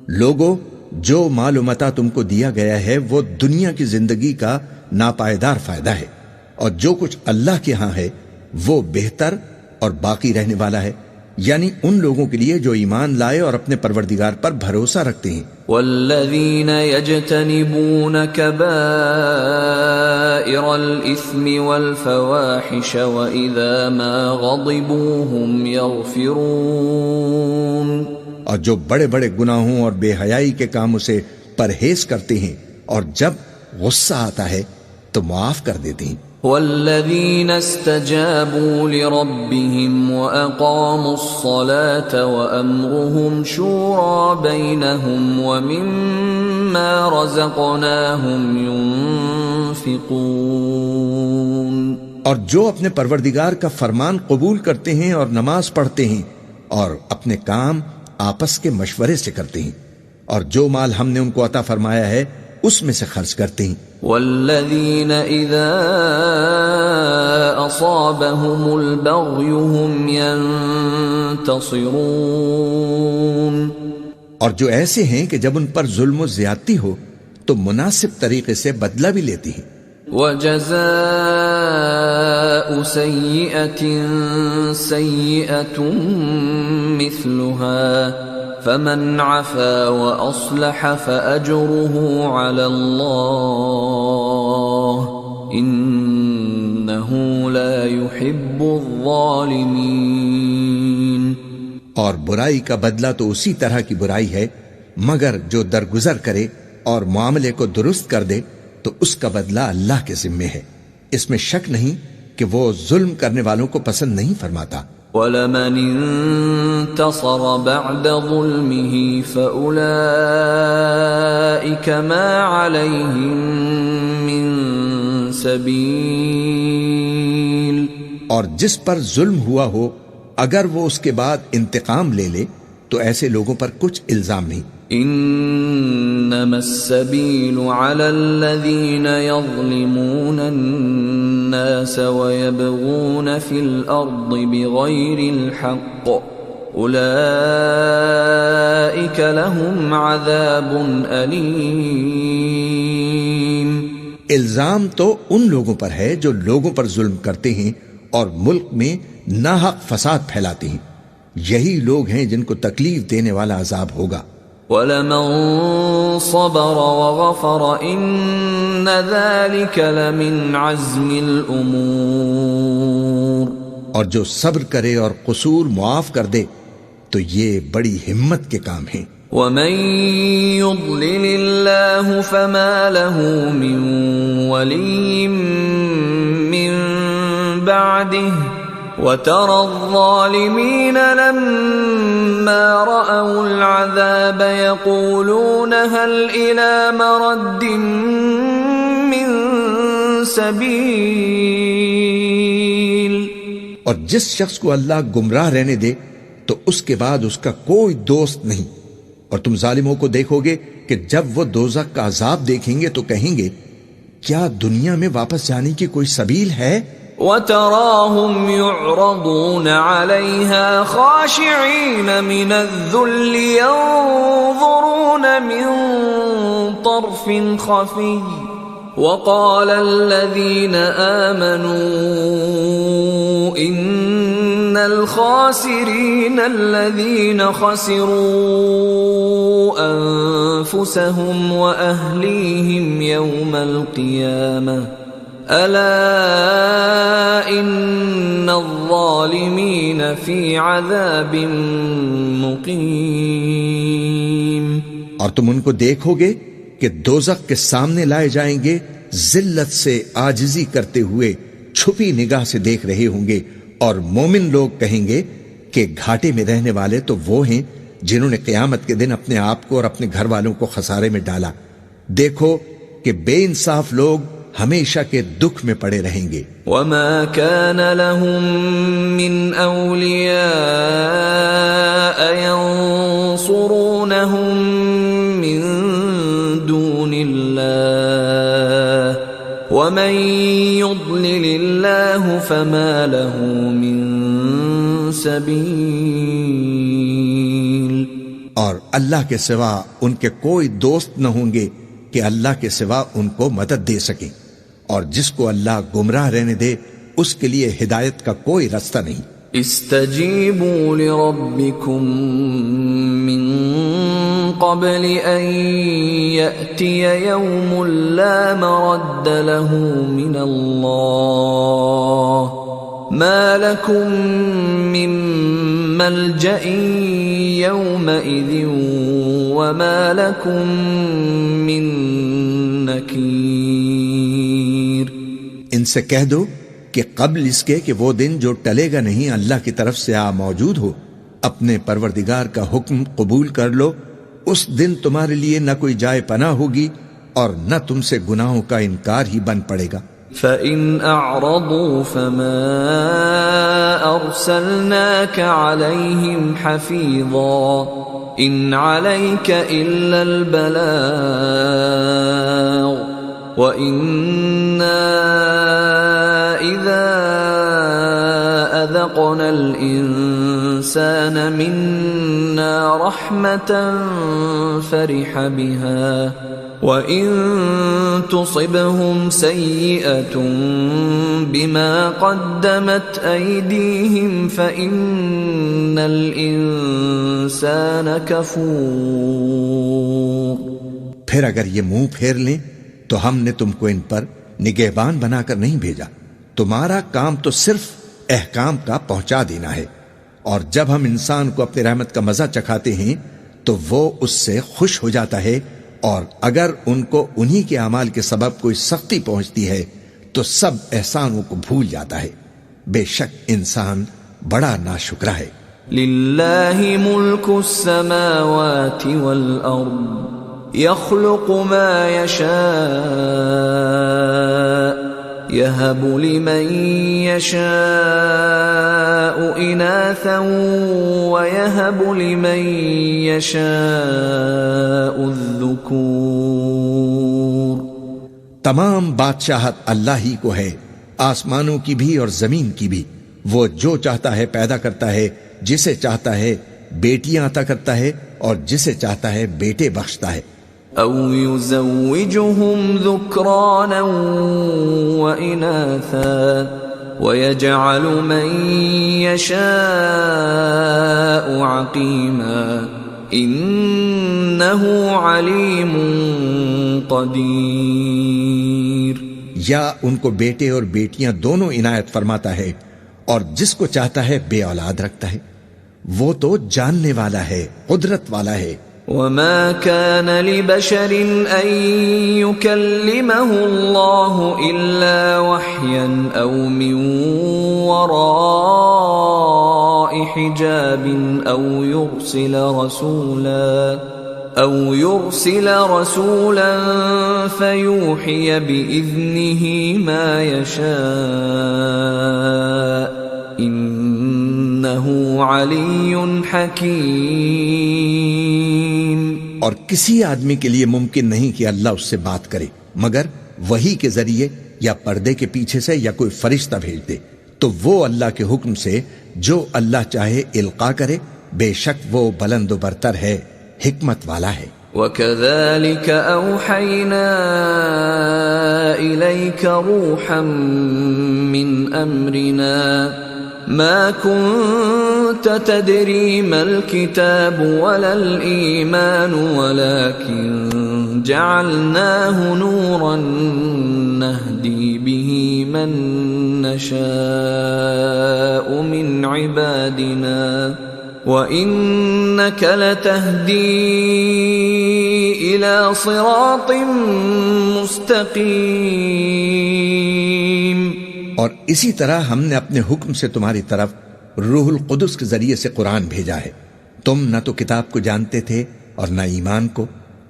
S2: لوگو، جو مال و متاع تم کو دیا گیا ہے وہ دنیا کی زندگی کا ناپائیدار فائدہ ہے، اور جو کچھ اللہ کے ہاں ہے وہ بہتر اور باقی رہنے والا ہے، یعنی ان لوگوں کے لیے جو ایمان لائے اور اپنے پروردگار پر بھروسہ رکھتے ہیں۔
S1: والذین یجتنبون کبائر الإثم والفواحش وإذا ما غضبوا هم یغفرون۔
S2: اور جو بڑے بڑے گناہوں اور بے حیائی کے کاموں سے پرہیز کرتے ہیں اور جب غصہ آتا ہے تو معاف کر دیتے ہیں۔
S1: والذین استجابوا لربهم وأقاموا الصلاة وأمرهم شورى بينهم ومما رزقناهم ينفقون۔
S2: اور جو اپنے پروردگار کا فرمان قبول کرتے ہیں اور نماز پڑھتے ہیں اور اپنے کام آپس کے مشورے سے کرتے ہیں، اور جو مال ہم نے ان کو عطا فرمایا ہے اس میں سے خرچ کرتے ہیں۔
S1: والذین اذا اصابهم البغی هم ينتصرون۔
S2: اور جو ایسے ہیں کہ جب ان پر ظلم و زیادتی ہو تو مناسب طریقے سے بدلہ بھی لیتے ہیں۔
S1: وجزاء سیئة سیئة مثلها فمن عفا وأصلح فأجره على الله إنه لا يحب الظالمين۔
S2: اور برائی کا بدلہ تو اسی طرح کی برائی ہے، مگر جو درگزر کرے اور معاملے کو درست کر دے تو اس کا بدلہ اللہ کے ذمے ہے، اس میں شک نہیں کہ وہ ظلم کرنے والوں کو پسند نہیں فرماتا۔
S1: وَلَمَنِ انتصر بعد ظلمه فأولئك ما عليهم من سبيل۔
S2: اور جس پر ظلم ہوا ہو اگر وہ اس کے بعد انتقام لے لے تو ایسے لوگوں پر کچھ الزام نہیں۔
S1: انما السبيل على الذين يظلمون الناس ويبغون في الارض بغير الحق اولئك لهم عذاب الیم۔
S2: الزام تو ان لوگوں پر ہے جو لوگوں پر ظلم کرتے ہیں اور ملک میں ناحق فساد پھیلاتے ہیں، یہی لوگ ہیں جن کو تکلیف دینے والا عذاب ہوگا۔
S1: وَلَمَن صَبَرَ وَغَفَرَ إِنَّ ذَلِكَ لَمِنْ عَزْمِ الْأُمُورِ۔
S2: اور جو صبر کرے اور قصور معاف کر دے تو یہ بڑی ہمت کے کام ہیں۔
S1: وَمَن يُضْلِلِ اللَّهُ فَمَا لَهُ مِن وَلِيٍّ مِّن بَعْدِهِ وَتَرَى الظَّالِمِينَ لَمَّا رَأَوُا الْعَذَابَ يَقُولُونَ هَلْ إِلَى مَرَدٍّ مِّن سَبِيلٍ۔
S2: اور جس شخص کو اللہ گمراہ رہنے دے تو اس کے بعد اس کا کوئی دوست نہیں، اور تم ظالموں کو دیکھو گے کہ جب وہ دوزخ کا عذاب دیکھیں گے تو کہیں گے کیا دنیا میں واپس جانے کی کوئی سبیل ہے؟
S1: وَتَرَاهُمْ يُعْرَضُونَ عَلَيْهَا خَاشِعِينَ مِنَ الذُّلِّ يَنظُرُونَ مِن طَرْفٍ خَفِيٍّ وَقَالَ الَّذِينَ آمَنُوا إِنَّ الْخَاسِرِينَ الَّذِينَ خَسِرُوا أَنفُسَهُمْ وَأَهْلِيهِمْ يَوْمَ الْقِيَامَةِ أَلَا إِنَّ الظَّالِمِينَ فِي عَذَابٍ مُقِيمٍ۔
S2: اور تم ان کو دیکھو گے کہ دوزخ کے سامنے لائے جائیں گے، ذلت سے عاجزی کرتے ہوئے چھپی نگاہ سے دیکھ رہے ہوں گے، اور مومن لوگ کہیں گے کہ گھاٹے میں رہنے والے تو وہ ہیں جنہوں نے قیامت کے دن اپنے آپ کو اور اپنے گھر والوں کو خسارے میں ڈالا۔ دیکھو کہ بے انصاف لوگ ہمیشہ کے دکھ میں پڑے رہیں گے۔
S1: وما كان لهم من أولياء ينصرونهم من دون الله ومن يضلل الله فما له من سبيل۔
S2: اور اللہ کے سوا ان کے کوئی دوست نہ ہوں گے کہ اللہ کے سوا ان کو مدد دے سکیں، اور جس کو اللہ گمراہ رہنے دے اس کے لیے ہدایت کا کوئی رستہ نہیں۔
S1: استجیبوا لربکم من قبل ان یأتی یوم لا مرد له من اللہ ما لکم من ملجأ یومئذ وما لکم من نکیر۔
S2: ان سے کہہ دو کہ قبل اس کے کہ وہ دن جو ٹلے گا نہیں اللہ کی طرف سے موجود ہو، اپنے پروردگار کا حکم قبول کر لو، اس دن تمہارے لیے نہ کوئی جائے پناہ ہوگی اور نہ تم سے گناہوں کا انکار ہی بن پڑے گا۔
S1: فَإِنْ أَعْرَضُوا فَمَا أَرْسَلْنَاكَ عَلَيْهِمْ حَفِيظًا إِنْ عَلَيْكَ إِلَّا الْبَلَاغُ وَإِنَّا إِذَا أَذَقْنَا الْإِنسَانَ مِنَّا رَحْمَةً فَرِحَ بِهَا وَإِن تُصِبْهُمْ سَيِّئَةٌ بِمَا قَدَّمَتْ أَيْدِيهِمْ فَإِنَّ الْإِنسَانَ كَفُورٌ۔
S2: پھر اگر یہ منہ پھیر لیں تو ہم نے تم کو ان پر نگہبان بنا کر نہیں بھیجا، تمہارا کام تو صرف احکام کا پہنچا دینا ہے، اور جب ہم انسان کو اپنی رحمت کا مزہ چکھاتے ہیں تو وہ اس سے خوش ہو جاتا ہے، اور اگر ان کو انہی کے اعمال کے سبب کوئی سختی پہنچتی ہے تو سب احسانوں کو بھول جاتا ہے۔ بے شک انسان بڑا ناشکرا ہے۔
S1: للہ ملک السماوات والارض يخلق ما يشاء يهب لمن يشاء إناثا ويهب لمن يشاء الذكور۔
S2: تمام بادشاہت اللہ ہی کو ہے، آسمانوں کی بھی اور زمین کی بھی۔ وہ جو چاہتا ہے پیدا کرتا ہے، جسے چاہتا ہے بیٹیاں عطا کرتا ہے اور جسے چاہتا ہے بیٹے بخشتا ہے۔
S1: او يزوجهم ذكرانا واناثا ويجعل من يشاء عقيما انه عليم قدير۔
S2: یا ان کو بیٹے اور بیٹیاں دونوں عنایت فرماتا ہے، اور جس کو چاہتا ہے بے اولاد رکھتا ہے، وہ تو جاننے والا ہے، قدرت والا ہے۔
S1: وما كان لبشر ان يكلمه الله الا وحيا او من وراء حجاب او يرسل رسولا فيوحي باذنه ما يشاء انه علي حكيم۔
S2: اور کسی آدمی کے لیے ممکن نہیں کہ اللہ اس سے بات کرے مگر وحی کے ذریعے یا پردے کے پیچھے سے یا کوئی فرشتہ بھیج دے، تو وہ اللہ کے حکم سے جو اللہ چاہے القا کرے، بے شک وہ بلند و برتر ہے، حکمت والا ہے۔
S1: وَكَذَلِكَ أَوْحَيْنَا إِلَيْكَ رُوحًا مِّنْ أَمْرِنَا مَا كُنْتَ تَدْرِي مَا الْكِتَابُ وَلَا الْإِيمَانُ وَلَكِنْ جَعَلْنَاهُ نُورًا نَهْدِي بِهِ مَن نَّشَاءُ مِنْ عِبَادِنَا وَإِنَّكَ لَتَهْدِي إلى صراط مستقيم.
S2: اور اسی طرح ہم نے اپنے حکم سے تمہاری طرف روح القدس کے ذریعے سے قرآن بھیجا ہے. تم نہ تو کتاب کو جانتے تھے اور نہ ایمان کو،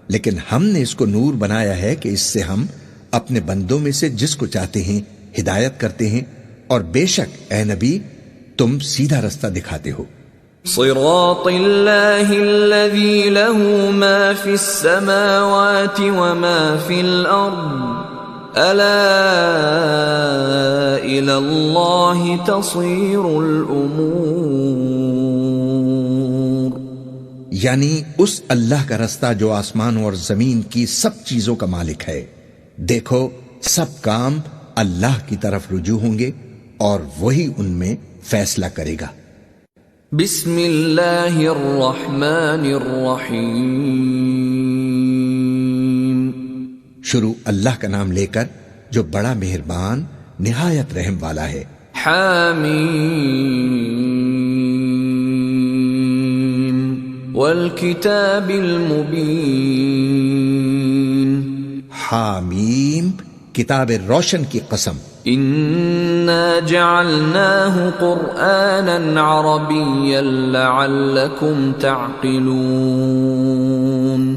S2: لیکن ہم نے اس کو نور بنایا ہے کہ اس سے ہم اپنے بندوں میں سے جس کو چاہتے ہیں ہدایت کرتے ہیں، اور بے شک اے نبی تم سیدھا رستہ دکھاتے ہو.
S1: صراط اللہ الذی له ما فی السماوات وما فی الارض الا الی اللہ تصیر الامور.
S2: یعنی اس اللہ کا رستہ جو آسمانوں اور زمین کی سب چیزوں کا مالک ہے. دیکھو سب کام اللہ کی طرف رجوع ہوں گے اور وہی ان میں فیصلہ کرے گا.
S1: بسم اللہ الرحمن الرحیم.
S2: شروع اللہ کا نام لے کر جو بڑا مہربان نہایت رحم والا ہے.
S1: حامیم والکتاب المبین.
S2: حامیم کتاب روشن کی قسم.
S1: انا جعلناه قرآنا عربيا لعلكم تعقلون.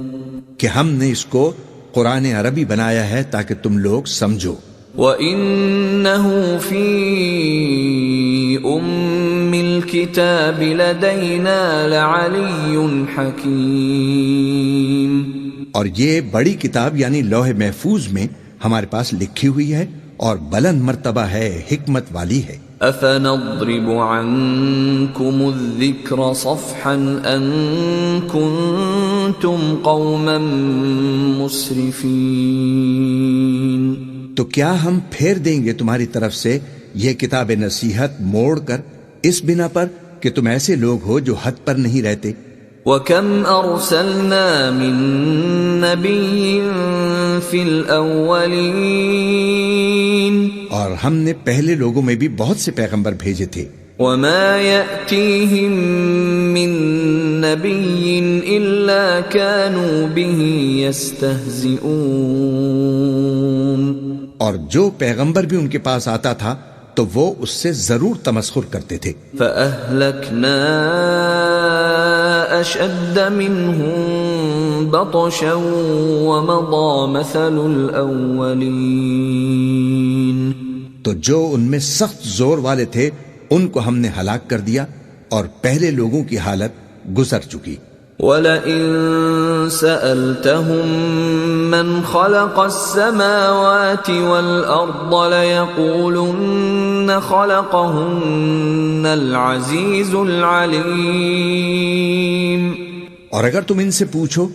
S2: کہ ہم نے اس کو قرآن عربی بنایا ہے تاکہ تم لوگ سمجھو.
S1: وَإِنَّهُ فِي أُمِّ الْكِتَابِ لَدَيْنَا لَعَلِيٌّ حَكِيمٌ. اور یہ بڑی کتاب یعنی لوح محفوظ میں ہمارے پاس لکھی ہوئی ہے اور بلند مرتبہ ہے، حکمت والی ہے. أَفَنَضْرِبُ عَنْكُمُ الذِّكْرَ صَفْحًا أَن كُنتُمْ قَوْمًا مُسْرِفِينَ.
S2: تو کیا ہم پھیر دیں گے تمہاری طرف سے یہ کتاب نصیحت موڑ کر اس بنا پر کہ تم ایسے لوگ ہو جو حد پر نہیں رہتے.
S1: وَكَمْ أَرْسَلْنَا مِن نَّبِيٍّ فِي الْأَوَّلِينَ.
S2: اور ہم نے پہلے لوگوں میں بھی بہت سے پیغمبر بھیجے تھے.
S1: وَمَا يَأْتِيهِم مِّن نَّبِيٍّ إِلَّا كَانُوا بِهِ يَسْتَهْزِئُونَ.
S2: اور جو پیغمبر بھی ان کے پاس آتا تھا تو وہ اس سے ضرور تمسخر کرتے تھے.
S1: فَأَهْلَكْنَا أَشَدَّ مِنْهُمْ بَطْشًا وَمَضَى مَثَلُ الْأَوَّلِينَ.
S2: تو جو ان میں سخت زور والے تھے ان کو ہم نے ہلاک کر دیا اور پہلے لوگوں کی حالت گزر چکی.
S1: وَلَئِن سَأَلْتَهُم مَّنْ خَلَقَ السَّمَاوَاتِ وَالْأَرْضَ لَيَقُولُنَّ خَلَقَهُنَّ الْعَزِيزُ الْعَلِيمُ.
S2: اور اگر تم ان سے پوچھو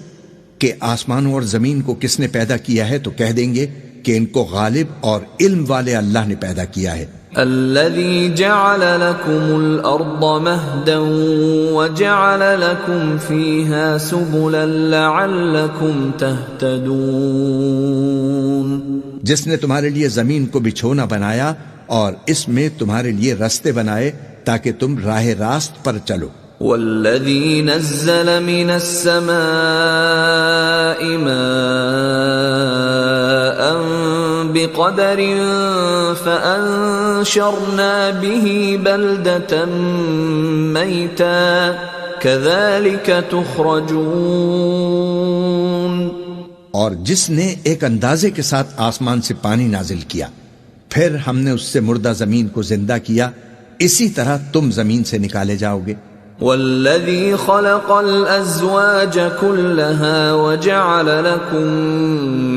S2: کہ آسمانوں اور زمین کو کس نے پیدا کیا ہے تو کہہ دیں گے کہ ان کو غالب اور علم والے اللہ نے پیدا کیا ہے.
S1: الذي جعل لكم الأرض مهدا وجعل لكم فيها سبلا لعلكم تهتدون.
S2: جس نے تمہارے لیے زمین کو بچھونا بنایا اور اس میں تمہارے لیے راستے بنائے تاکہ تم راہ راست پر چلو.
S1: والذي نزل من السماء ماء بقدر فأنشرنا به بلدة ميتا كذلك تخرجون.
S2: اور جس نے ایک اندازے کے ساتھ آسمان سے پانی نازل کیا پھر ہم نے اس سے مردہ زمین کو زندہ کیا، اسی طرح تم زمین سے نکالے جاؤ گے.
S1: والذي خلق الأزواج كلها وجعل لكم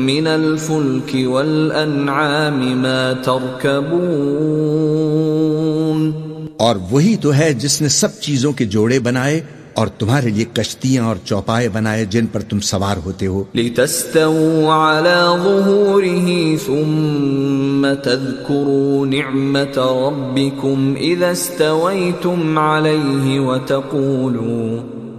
S1: من الفلك والأنعام ما تركبون.
S2: اور وہی تو ہے جس نے سب چیزوں کے جوڑے بنائے اور تمہارے لیے کشتیاں اور چوپائے بنائے جن پر تم سوار ہوتے ہو.
S1: لتستووا على ظهوره ثم تذكروا نعمة ربكم إذا استويتم عليه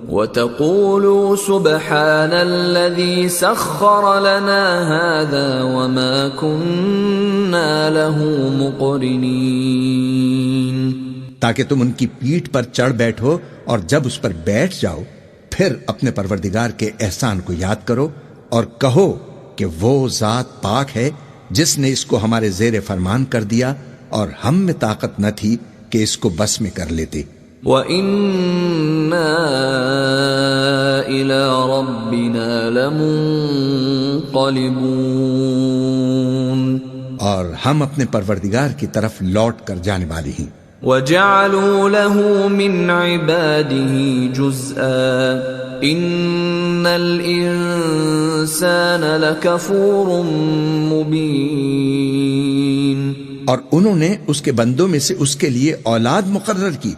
S1: وتقولوا سبحان الذي سخر لنا هذا وما كنا له مقرنين.
S2: تاکہ تم ان کی پیٹھ پر چڑھ بیٹھو اور جب اس پر بیٹھ جاؤ پھر اپنے پروردگار کے احسان کو یاد کرو اور کہو کہ وہ ذات پاک ہے جس نے اس کو ہمارے زیر فرمان کر دیا اور ہم میں طاقت نہ تھی کہ اس کو بس میں کر لیتے.
S3: وَإِنَّا إِلَىٰ رَبِّنَا لَمُنقَلِبُونَ
S2: اور ہم اپنے پروردگار کی طرف لوٹ کر جانے والی ہیں.
S3: وَجَعَلُوا لَهُ مِنْ عِبَادِهِ جُزْءًا إِنَّ الْإِنسَانَ لَكَفُورٌ مُبِينٌ
S2: اور انہوں نے اس کے بندوں میں سے اس کے لیے اولاد مقرر کی.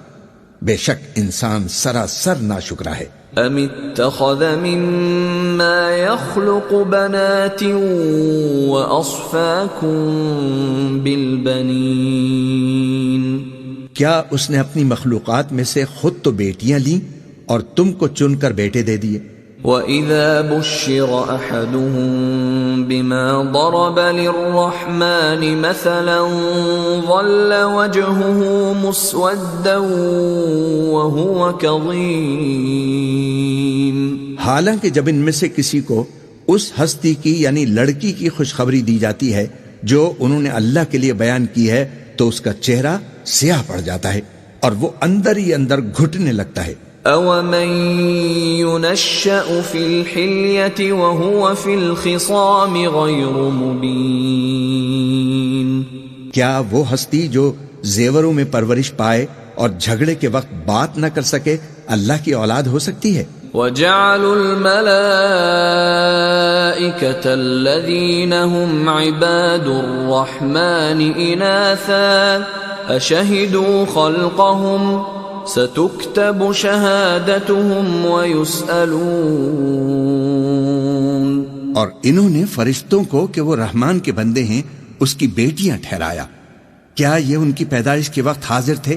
S2: بے شک انسان سراسر ناشکرا ہے.
S3: أَمِ اتَّخَذَ مِمَّا يَخْلُقُ بَنَاتٍ وَأَصْفَاكُم بِالْبَنِينَ
S2: کیا اس نے اپنی مخلوقات میں سے خود تو بیٹیاں لیں اور تم کو چن کر بیٹے دے دیے.
S3: وَإِذَا بُشِّرَ أَحَدُهُم بِمَا ضَرَبَ لِلرَّحْمَنِ مَثَلًا ظَلَّ وَجْهُهُ مُسْوَدًّا وَهُوَ كَظِيمٌ
S2: حالانکہ جب ان میں سے کسی کو اس ہستی کی یعنی لڑکی کی خوشخبری دی جاتی ہے جو انہوں نے اللہ کے لیے بیان کی ہے تو اس کا چہرہ سیاہ پڑ جاتا ہے اور وہ اندر ہی اندر گھٹنے لگتا ہے.
S3: أَوَمَن يُنَشَّأُ فِي الْحِلْيَةِ وَهُوَ فِي الْخِصَامِ غَيْرُ مُبِينٍ
S2: کیا وہ ہستی جو زیوروں میں پرورش پائے اور جھگڑے کے وقت بات نہ کر سکے اللہ کی اولاد ہو سکتی ہے؟
S3: وَجَعَلُوا الْمَلَائِكَةَ الَّذِينَ هُمْ عِبَادُ الرَّحْمَنِ إِنَاثًا أَشَهِدُوا خَلْقَهُمْ سَتُكْتَبُ شَهَادَتُهُمْ وَيُسْأَلُونَ
S2: اور انہوں نے فرشتوں کو کہ وہ رحمان کے بندے ہیں اس کی بیٹیاں ٹھہرایا. کیا یہ ان کی پیدائش کے وقت حاضر تھے؟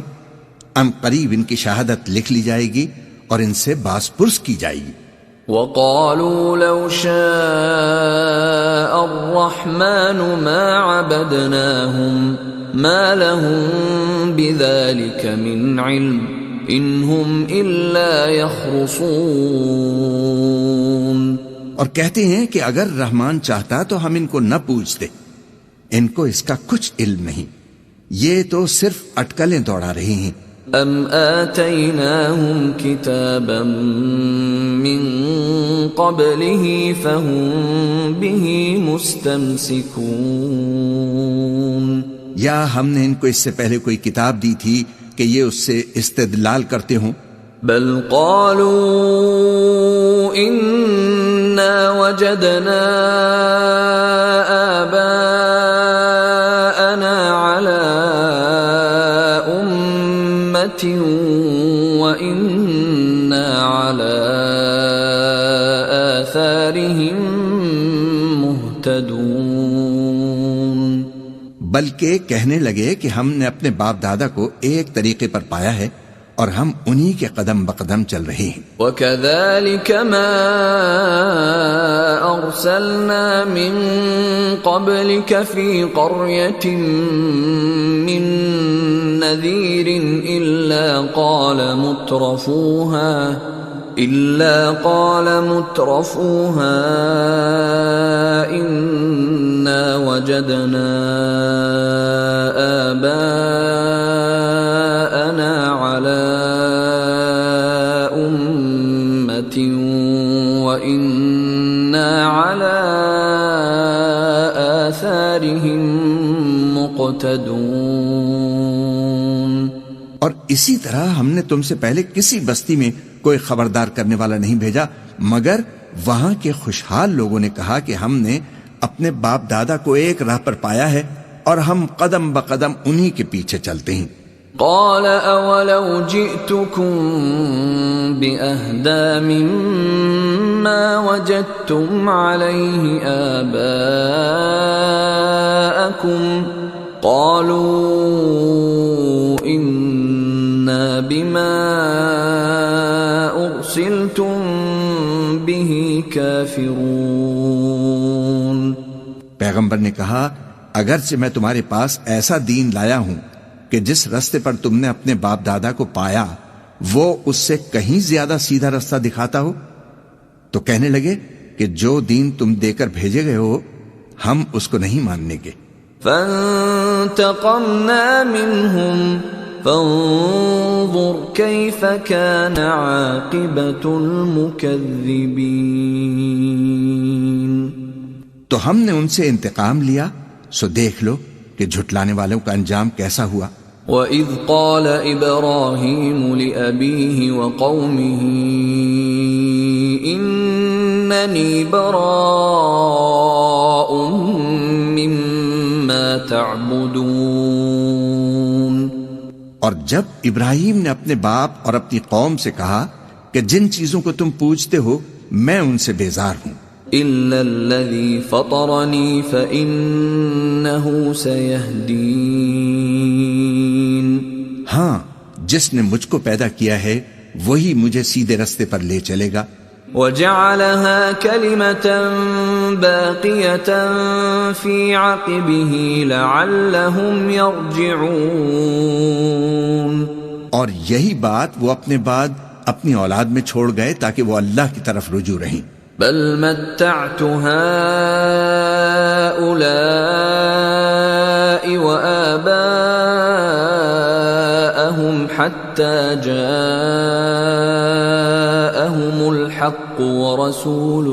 S2: ام قریب ان کی شہادت لکھ لی جائے گی اور ان سے باز پرس کی جائے گی.
S3: وَقَالُوا لَوْ شَاءَ الرَّحْمَنُ مَا عَبَدْنَاهُمْ مَا لَهُم بِذَلِكَ مِنْ عِلْمٍ إِنْ هُمْ إِلَّا يَخْرُصُونَ
S2: اور کہتے ہیں کہ اگر رحمان چاہتا تو ہم ان کو نہ پوچھتے، ان کو اس کا کچھ علم نہیں، یہ تو صرف اٹکلیں دوڑا رہے ہیں.
S3: أَمْ آتَيْنَاهُمْ كِتَابًا مِّن قَبْلِهِ فَهُمْ بِهِ مُسْتَمْسِكُونَ
S2: یا ہم نے ان کو اس سے پہلے کوئی کتاب دی تھی کہ یہ اس سے استدلال کرتے ہوں؟
S3: بل قالوا إنا وجدنا آباءنا على أمة وإنا على آثارهم مهتدون
S2: بلکہ کہنے لگے کہ ہم نے اپنے باپ دادا کو ایک طریقے پر پایا ہے اور ہم انہی کے قدم بقدم چل رہے ہیں.
S3: وَكَذَلِكَ مَا أَرْسَلْنَا مِن قَبْلِكَ فِي قَرْيَةٍ مِّن نَّذِيرٍ إِلَّا قَالَ مُتْرَفُوهَا إِنَّا وَجَدْنَا آبَاءَنَا عَلَى أُمَّةٍ وَإِنَّا عَلَى آثَارِهِم مُقْتَدُونَ
S2: اور اسی طرح ہم نے تم سے پہلے کسی بستی میں کوئی خبردار کرنے والا نہیں بھیجا مگر وہاں کے خوشحال لوگوں نے کہا کہ ہم نے اپنے باپ دادا کو ایک راہ پر پایا ہے اور ہم قدم بقدم انہی کے پیچھے چلتے ہیں.
S3: قال اولو جئتكم بأهدى مما وجدتم عليه آباءكم قالوا إنا بما أرسلتم به كافرون.
S2: پیغمبر نے کہا اگرچہ میں تمہارے پاس ایسا دین لایا ہوں کہ جس رستے پر تم نے اپنے باپ دادا کو پایا وہ اس سے کہیں زیادہ سیدھا رستہ دکھاتا ہو، تو کہنے لگے کہ جو دین تم دے کر بھیجے گئے ہو ہم اس کو نہیں ماننے کے۔
S3: فانتقمنا منهم فانظر كيف كان عاقبة المكذبين۔
S2: تو ہم نے ان سے انتقام لیا، سو دیکھ لو کہ جھٹلانے والوں کا انجام کیسا ہوا۔
S3: وَإِذْ قَالَ إِبْرَاهِيمُ لِأَبِيهِ وَقَوْمِهِ إِنَّنِي بَرَاءٌ مِّمَّا تَعْبُدُونَ۔
S2: اور جب ابراہیم نے اپنے باپ اور اپنی قوم سے کہا کہ جن چیزوں کو تم پوجتے ہو میں ان سے بیزار ہوں،
S3: إِلَّا الَّذِي فَطَرَنِي فَإِنَّهُ سَيَهْدِينِ۔
S2: ہاں جس نے مجھ کو پیدا کیا ہے وہی مجھے سیدھے رستے پر لے چلے گا۔
S3: وَجَعَلَهَا كَلِمَةً بَاقِيَةً فِي عَقِبِهِ لَعَلَّهُمْ يَرْجِعُونَ۔
S2: اور یہی بات وہ اپنے بعد اپنی اولاد میں چھوڑ گئے تاکہ وہ اللہ کی طرف رجوع رہیں۔
S3: بل متعت هؤلاء وآباءهم حتى جاءهم الحق ورسول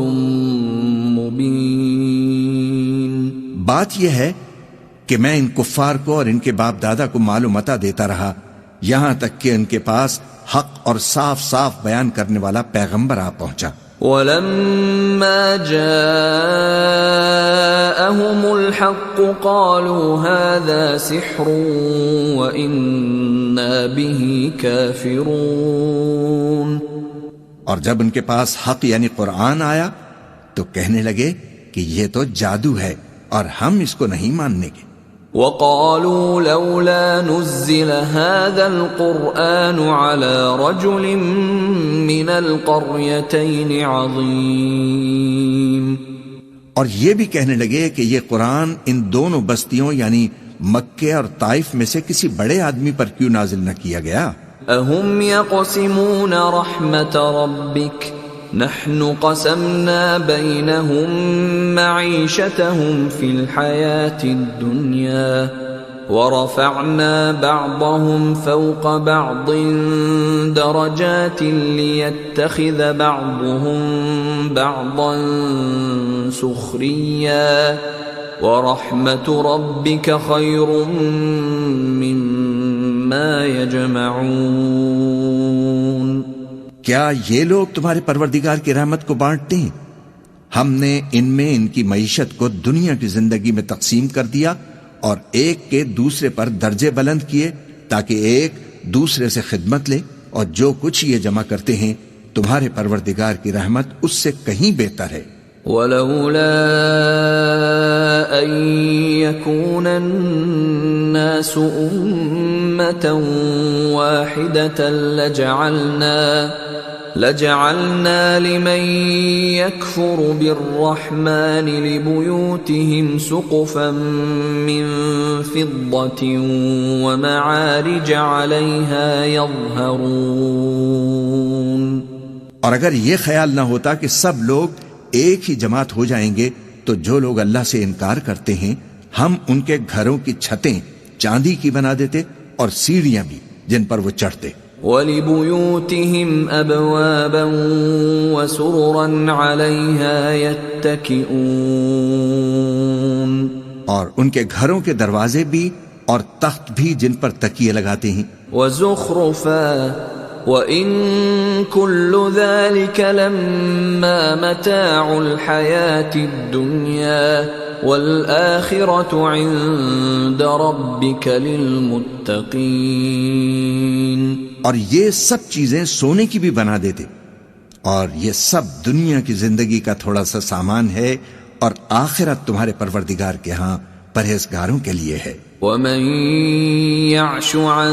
S3: مبين۔
S2: بات یہ ہے کہ میں ان کفار کو اور ان کے باپ دادا کو مال و متاع دیتا رہا یہاں تک کہ ان کے پاس حق اور صاف صاف بیان کرنے والا پیغمبر آ پہنچا۔
S3: وَلَمَّا جَاءَهُمُ الْحَقُّ قَالُوا هَذَا سِحْرٌ وَإِنَّا بِهِ كَافِرُونَ۔
S2: اور جب ان کے پاس حق یعنی قرآن آیا تو کہنے لگے کہ یہ تو جادو ہے اور ہم اس کو نہیں ماننے کے۔
S3: وَقَالُوا لَوْلَا نُزِّلَ هَذَا الْقُرْآنُ عَلَى رَجُلٍ مِّنَ الْقَرْيَتَيْنِ عَظِيمٍ۔
S2: اور یہ بھی کہنے لگے کہ یہ قرآن ان دونوں بستیوں یعنی مکے اور طائف میں سے کسی بڑے آدمی پر کیوں نازل نہ کیا گیا؟
S3: أَهُمْ يَقْسِمُونَ رَحْمَةَ رَبِّكَ نحن قسمنا بينهم معيشتهم في الحياة الدنيا ورفعنا بعضهم فوق بعض درجات ليتخذ بعضهم بعضا سخريا ورحمة ربك خير مما يجمعون۔
S2: کیا یہ لوگ تمہارے پروردگار کی رحمت کو بانٹتے ہیں؟ ہم نے ان میں ان کی معیشت کو دنیا کی زندگی میں تقسیم کر دیا اور ایک کے دوسرے پر درجے بلند کیے تاکہ ایک دوسرے سے خدمت لے، اور جو کچھ یہ جمع کرتے ہیں تمہارے پروردگار کی رحمت اس سے کہیں بہتر ہے۔
S3: وَلَوْلَا أَن يَكُونَ النَّاسُ أُمَّةً وَاحِدَةً لَجَعَلْنَا لِمَن يَكْفُرُ بِالرَّحْمَنِ لِبُيُوتِهِمْ سُقُفًا مِّن فِضَّةٍ وَمَعَارِجَ عَلَيْهَا يَظْهَرُونَ۔
S2: اور اگر یہ خیال نہ ہوتا کہ سب لوگ ایک ہی جماعت ہو جائیں گے تو جو لوگ اللہ سے انکار کرتے ہیں ہم ان کے گھروں کی چھتیں چاندی کی بنا دیتے اور سیڑھیاں بھی جن پر وہ چڑھتے۔
S3: وَلِبُيُوتِهِمْ أَبْوَابًا وَسُرُرًا عَلَيْهَا يَتَّكِئُونَ۔
S2: اور ان کے گھروں کے دروازے بھی اور تخت بھی جن پر تکیے لگاتے ہیں۔
S3: وَزُخْرُفًا وَإِن كُلُّ ذَلِكَ لَمَّا مَتَاعُ الْحَيَاةِ الدُّنْيَا وَالْآخِرَةُ عِندَ رَبِّكَ لِلْمُتَّقِينَ۔
S2: اور یہ سب چیزیں سونے کی بھی بنا دیتے، اور یہ سب دنیا کی زندگی کا تھوڑا سا سامان ہے، اور آخرت تمہارے پروردگار کے ہاں پرہیزگاروں کے لیے ہے۔
S3: وَمَن يَعْشُ عَن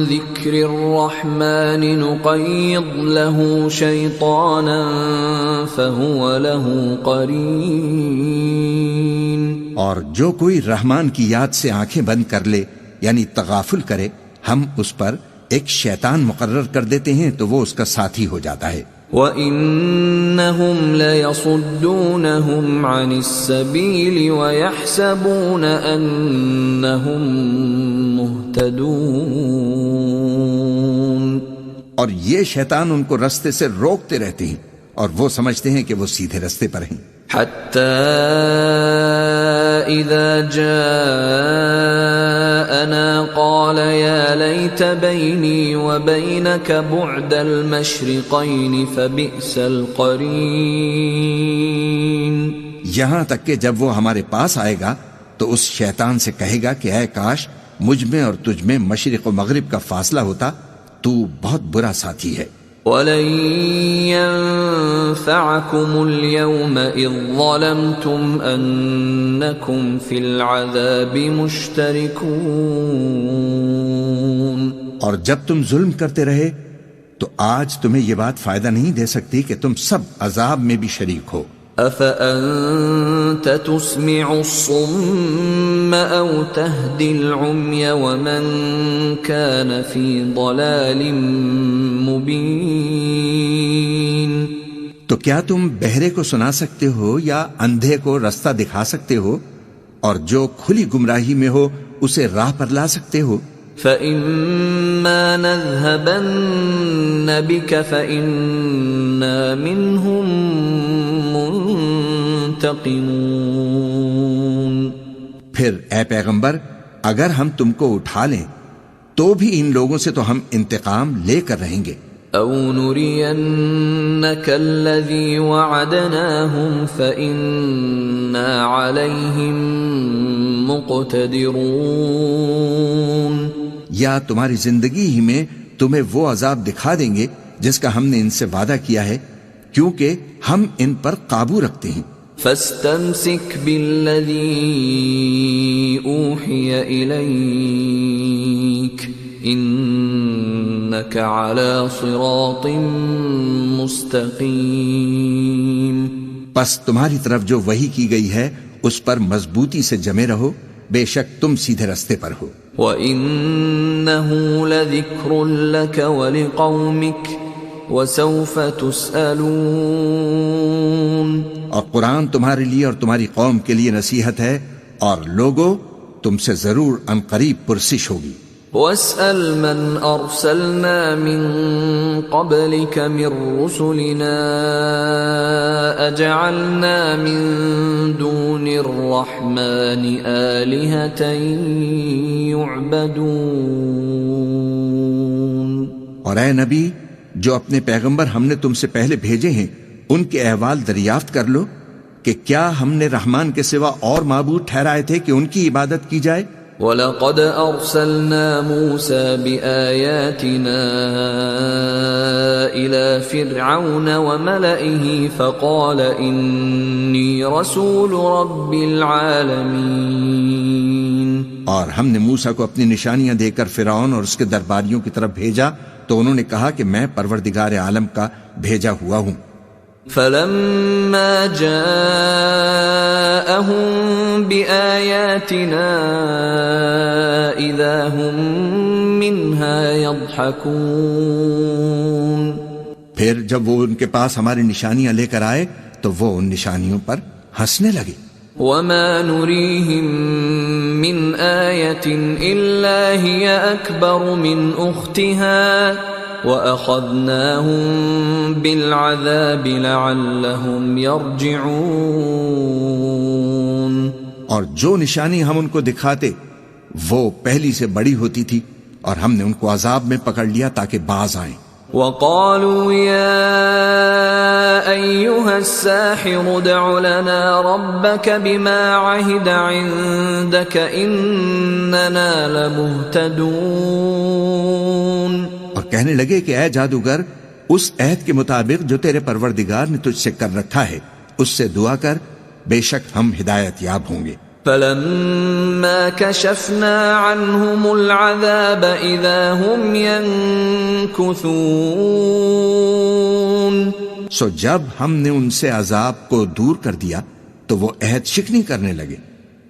S3: ذِكْرِ الرَّحْمَنِ نُقَيِّضْ لَهُ شَيْطَانًا فَهُوَ لَهُ قَرِينٌ۔
S2: اور جو کوئی رحمان کی یاد سے آنکھیں بند کر لے یعنی تغافل کرے، ہم اس پر ایک شیطان مقرر کر دیتے ہیں تو وہ اس کا ساتھی ہو جاتا ہے۔
S3: وَإِنَّهُمْ لَيَصُدُّونَهُمْ عَنِ السَّبِيلِ وَيَحْسَبُونَ أَنَّهُمْ مُهْتَدُونَ،
S2: اور یہ شیطان ان کو رستے سے روکتے رہتے ہیں اور وہ سمجھتے ہیں کہ وہ سیدھے رستے پر ہیں،
S3: حتى إذا جاءنا قال يا ليت بيني وبينك بعد المشرقين فبئس القرين.
S2: یہاں تک کہ جب وہ ہمارے پاس آئے گا تو اس شیطان سے کہے گا کہ اے کاش مجھ میں اور تجھ میں مشرق و مغرب کا فاصلہ ہوتا، تو بہت برا ساتھی ہے.
S3: وَلَن يَنفَعَكُمُ الْيَوْمَ إِذ ظَّلَمْتُمْ أَنَّكُمْ فِي الْعَذَابِ مُشْتَرِكُونَ.
S2: اور جب تم ظلم کرتے رہے تو آج تمہیں یہ بات فائدہ نہیں دے سکتی کہ تم سب عذاب میں بھی شریک ہو.
S3: أَفَأَنْتَ تُسْمِعُ الصُّمَّ أَوْ تَهْدِي الْعُمْيَ وَمَنْ كَانَ فِي ضَلَالٍ مُبِينٍ.
S2: تو کیا تم بہرے کو سنا سکتے ہو یا اندھے کو رستہ دکھا سکتے ہو، اور جو کھلی گمراہی میں ہو اسے راہ پر لا سکتے ہو؟
S3: فَإِمَّا نَذْهَبَنَّ بِكَ فَإِنَّا مِنْهُمْ مُنْتَقِمُونَ.
S2: پھر اے پیغمبر اگر ہم تم کو اٹھا لیں تو بھی ان لوگوں سے تو ہم انتقام لے کر رہیں گے.
S3: أَوْ نُرِيَنَّكَ الَّذِي وَعَدْنَاهُمْ فَإِنَّا عَلَيْهِمْ مُقْتَدِرُونَ.
S2: یا تمہاری زندگی ہی میں تمہیں وہ عذاب دکھا دیں گے جس کا ہم نے ان سے وعدہ کیا ہے، کیونکہ ہم ان پر قابو رکھتے ہیں.
S3: فَاسْتَمْسِكْ بِالَّذِي أُوحِيَ إِلَيْكَ إِنَّكَ عَلَى صِرَاطٍ مُسْتَقِيمٍ.
S2: پس تمہاری طرف جو وحی کی گئی ہے اس پر مضبوطی سے جمے رہو، بے شک تم سیدھے رستے پر ہو.
S3: وَإِنَّهُ لَذِكْرٌ لَكَ وَلِقَوْمِكَ وَسَوْفَ تُسْأَلُونَ.
S2: اور قرآن تمہارے لیے اور تمہاری قوم کے لیے نصیحت ہے، اور لوگوں تم سے ضرور عنقریب پرسش ہوگی.
S3: وَاسْأَلْ مَنْ أَرْسَلْنَا مِنْ قَبْلِكَ مِنْ رُسُلِنَا أَجَعَلْنَا مِنْ دُونِ الرَّحْمَنِ آلِهَةً يُعْبَدُونَ.
S2: اور اے نبی، جو اپنے پیغمبر ہم نے تم سے پہلے بھیجے ہیں ان کے احوال دریافت کر لو کہ کیا ہم نے رحمان کے سوا اور معبود ٹھہرائے تھے کہ ان کی عبادت کی جائے.
S3: وَلَقَدْ أَرْسَلْنَا مُوسَى بِآيَاتِنَا إِلَى فِرْعَوْنَ وَمَلَئِهِ فَقَالَ إِنِّي رَسُولُ رَبِّ الْعَالَمِينَ.
S2: اور ہم نے موسیٰ کو اپنی نشانیاں دے کر فرعون اور اس کے درباریوں کی طرف بھیجا تو انہوں نے کہا کہ میں پروردگار عالم کا بھیجا ہوا ہوں.
S3: فَلَمَّا جَاءَهُم بِآيَاتِنَا إِذَا هُم مِّنْهَا يَضْحَكُونَ.
S2: پھر جب وہ ان کے پاس ہماری نشانیاں لے کر آئے تو وہ ان نشانیوں پر ہنسنے لگے.
S3: وَمَا نُرِيهِم مِّنْ آيَةٍ إِلَّا هِيَ أَكْبَرُ مِنْ أُخْتِهَا وَأَخَذْنَاهُمْ بِالْعَذَابِ لَعَلَّهُمْ يَرْجِعُونَ.
S2: اور جو نشانی ہم ان کو دکھاتے وہ پہلی سے بڑی ہوتی تھی، اور ہم نے ان کو عذاب میں پکڑ لیا تاکہ باز آئیں.
S3: وَقَالُوا يَا أَيُّهَا السَّاحِرُ ادْعُ لَنَا رَبَّكَ بِمَا عَهِدَ عِندَكَ إِنَّنَا لَمُهْتَدُونَ.
S2: اور کہنے لگے کہ اے جادوگر، اس عہد کے مطابق جو تیرے پروردگار نے تجھ سے کر رکھا ہے اس سے دعا کر، بے شک ہم ہدایت یاب ہوں گے.
S3: فَلَمَّا كَشَفْنَا عَنْهُمُ الْعَذَابَ إِذَا هُمْ يَنْكُثُونَ.
S2: سو جب ہم نے ان سے عذاب کو دور کر دیا تو وہ عہد شکنی کرنے لگے.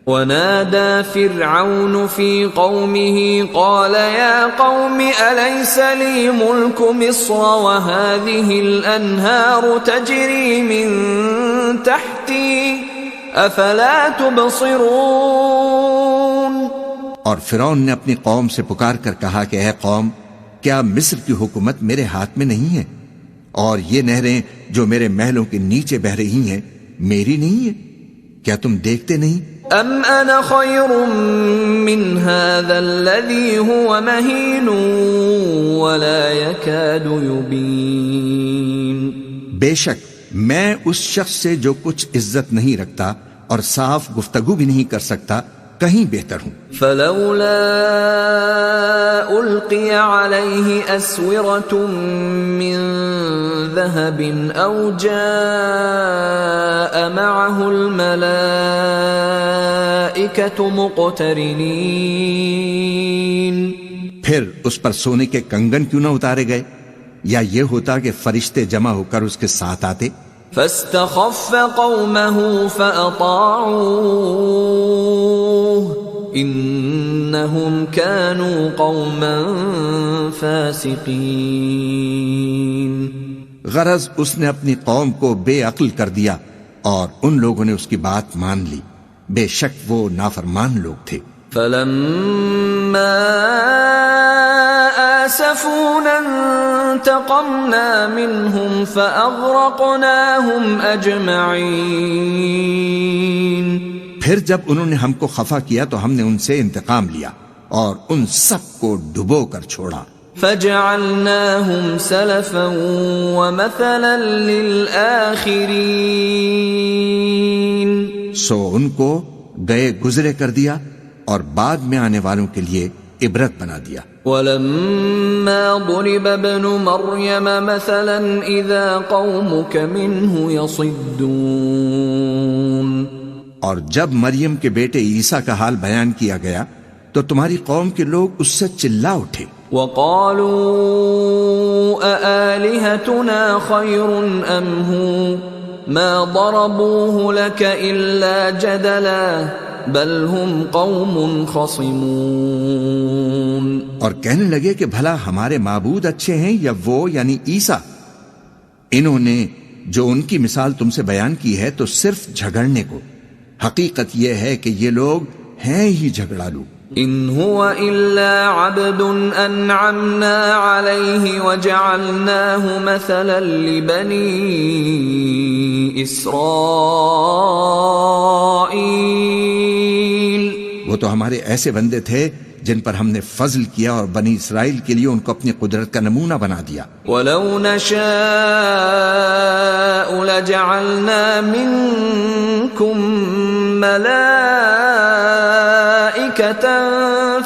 S3: ونادى فرعون في قومه قال يا قوم أليس لي ملك مصر وهذه الأنهار تجري من تحتي أفلا تبصرون.
S2: اور فرعون نے اپنی قوم سے پکار کر کہا کہ اے قوم، کیا مصر کی حکومت میرے ہاتھ میں نہیں ہے؟ اور یہ نہریں جو میرے محلوں کے نیچے بہ رہی ہیں میری نہیں ہے؟ کیا تم دیکھتے نہیں؟
S3: ام انا خیر من هذا الذي هو مهين ولا يكاد يبين.
S2: بے شک میں اس شخص سے جو کچھ عزت نہیں رکھتا اور صاف گفتگو بھی نہیں کر سکتا کہیں بہتر ہوں.
S3: فلولا القي عليه اسورة من ذهب او جاء معه الملائكة مقترنين.
S2: پھر اس پر سونے کے کنگن کیوں نہ اتارے گئے، یا یہ ہوتا کہ فرشتے جمع ہو کر اس کے ساتھ آتے.
S3: فاستخف قومه فأطاعوه إنهم كانوا قوما فاسقين.
S2: غرض اس نے اپنی قوم کو بے عقل کر دیا اور ان لوگوں نے اس کی بات مان لی، بے شک وہ نافرمان لوگ تھے.
S3: فلما آسفونا انتقمنا منهم فأغرقناهم أجمعين.
S2: پھر جب انہوں نے ہم کو خفا کیا تو ہم نے ان سے انتقام لیا اور ان سب کو ڈبو کر چھوڑا.
S3: فجعلناهم سلفا ومثلا للآخرين.
S2: سو ان کو گئے گزرے کر دیا اور بعد میں آنے والوں کے لیے عبرت بنا دیا.
S3: ولما ضرب ابن مريم مثلا إذا قومك منه يصدون.
S2: اور جب مریم کے بیٹے عیسیٰ کا حال بیان کیا گیا تو تمہاری قوم کے لوگ اس سے چلا اٹھے.
S3: وقالوا أآلهتنا خير أم هو ما ضربوه لك إلا جدلا بل هم قوم خصمون.
S2: اور کہنے لگے کہ بھلا ہمارے معبود اچھے ہیں یا وہ یعنی عیسیٰ؟ انہوں نے جو ان کی مثال تم سے بیان کی ہے تو صرف جھگڑنے کو. حقیقت یہ ہے کہ یہ لوگ ہیں ہی جھگڑالو.
S3: ان هو الا عبد انعمنا عليه وجعلناه مثلا لبني اسرائيل.
S2: وہ تو ہمارے ایسے بندے تھے جن پر ہم نے فضل کیا اور بنی اسرائیل کے لیے ان کو اپنی قدرت کا نمونہ بنا دیا.
S3: ولو نشاء لجعلنا منكم ملائكة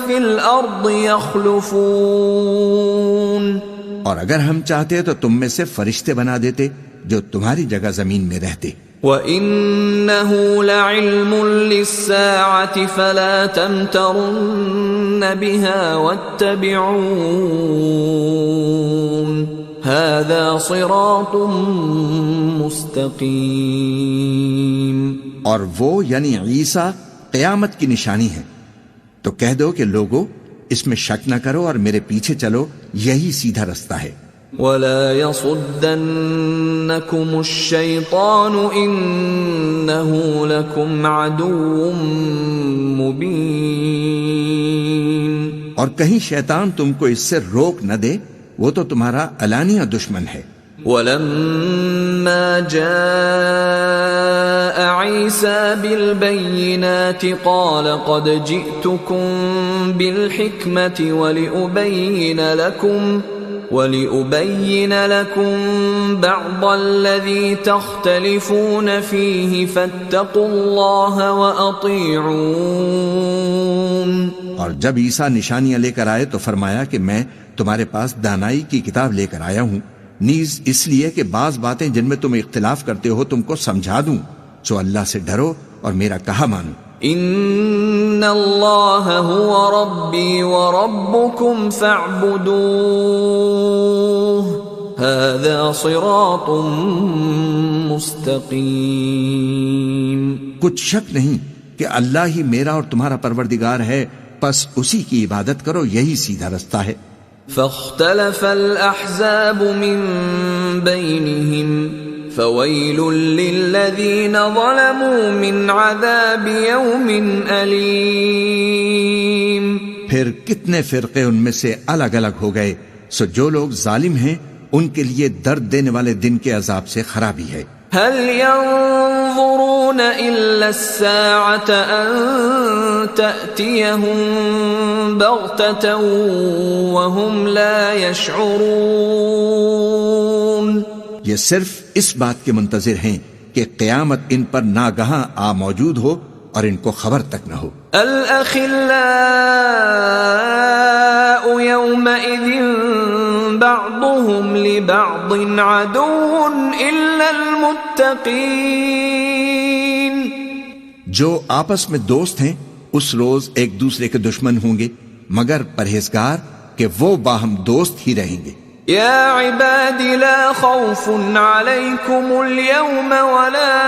S3: في الأرض يخلفون.
S2: اور اگر ہم چاہتے تو تم میں سے فرشتے بنا دیتے جو تمہاری جگہ زمین میں رہتے.
S3: وَإِنَّهُ لَعِلْمٌ لِلسَّاعَةِ فَلَا تَمْتَرُنَّ بِهَا وَاتَّبِعُونَ هَذَا صِرَاطٌ مُسْتَقِيمٌ.
S2: اور وہ یعنی عیسیٰ قیامت کی نشانی ہے، تو کہہ دو کہ لوگوں اس میں شک نہ کرو اور میرے پیچھے چلو، یہی سیدھا رستہ ہے.
S3: وَلَا يَصُدَّنَّكُمُ الشَّيْطَانُ إِنَّهُ لَكُمْ عَدُوٌّ مُبِينٌ.
S2: اور کہیں شیطان تم کو اس سے روک نہ دے، وہ تو تمہارا علانیہ دشمن ہے.
S3: وَلَمَّا جَاءَ عِيسَى بِالْبَيِّنَاتِ قَالَ قَدْ جِئْتُكُمْ بِالْحِكْمَةِ وَلِأُبَيِّنَ لَكُمْ بَعْضَ الَّذِي تَخْتَلِفُونَ فِيهِ فَاتَّقُوا اللَّهَ وَأَطِيعُونَ.
S2: اور جب عیسیٰ نشانیاں لے کر آئے تو فرمایا کہ میں تمہارے پاس دانائی کی کتاب لے کر آیا ہوں، نیز اس لیے کہ بعض باتیں جن میں تم اختلاف کرتے ہو تم کو سمجھا دوں. سو اللہ سے ڈرو اور میرا کہا مانو.
S3: ان اللہ هو ربی وربکم فاعبدوه هذا صراط مستقیم.
S2: کچھ شک نہیں کہ اللہ ہی میرا اور تمہارا پروردگار ہے، پس اسی کی عبادت کرو، یہی سیدھا رستہ ہے۔
S3: فاختلف الأحزاب من بينهم فويل للذين ظلموا من عذاب يوم أليم۔
S2: پھر کتنے فرقے ان میں سے الگ الگ ہو گئے، سو جو لوگ ظالم ہیں ان کے لیے درد دینے والے دن کے عذاب سے خرابی ہے۔
S3: هل ينظرون إلا الساعة أن تأتيهم بغتة وهم لا يشعرون؟
S2: یہ صرف اس بات کے منتظر ہیں کہ قیامت ان پر ناگہاں آ موجود ہو اور ان کو خبر تک نہ ہو۔
S3: الأخلاء يومئذ بعضهم لبعض عدو إلا المتقين۔
S2: جو آپس میں دوست ہیں اس روز ایک دوسرے کے دشمن ہوں گے مگر پرہیزگار کہ وہ باہم دوست ہی رہیں گے۔
S3: يا عباد لا خوف عليكم اليوم ولا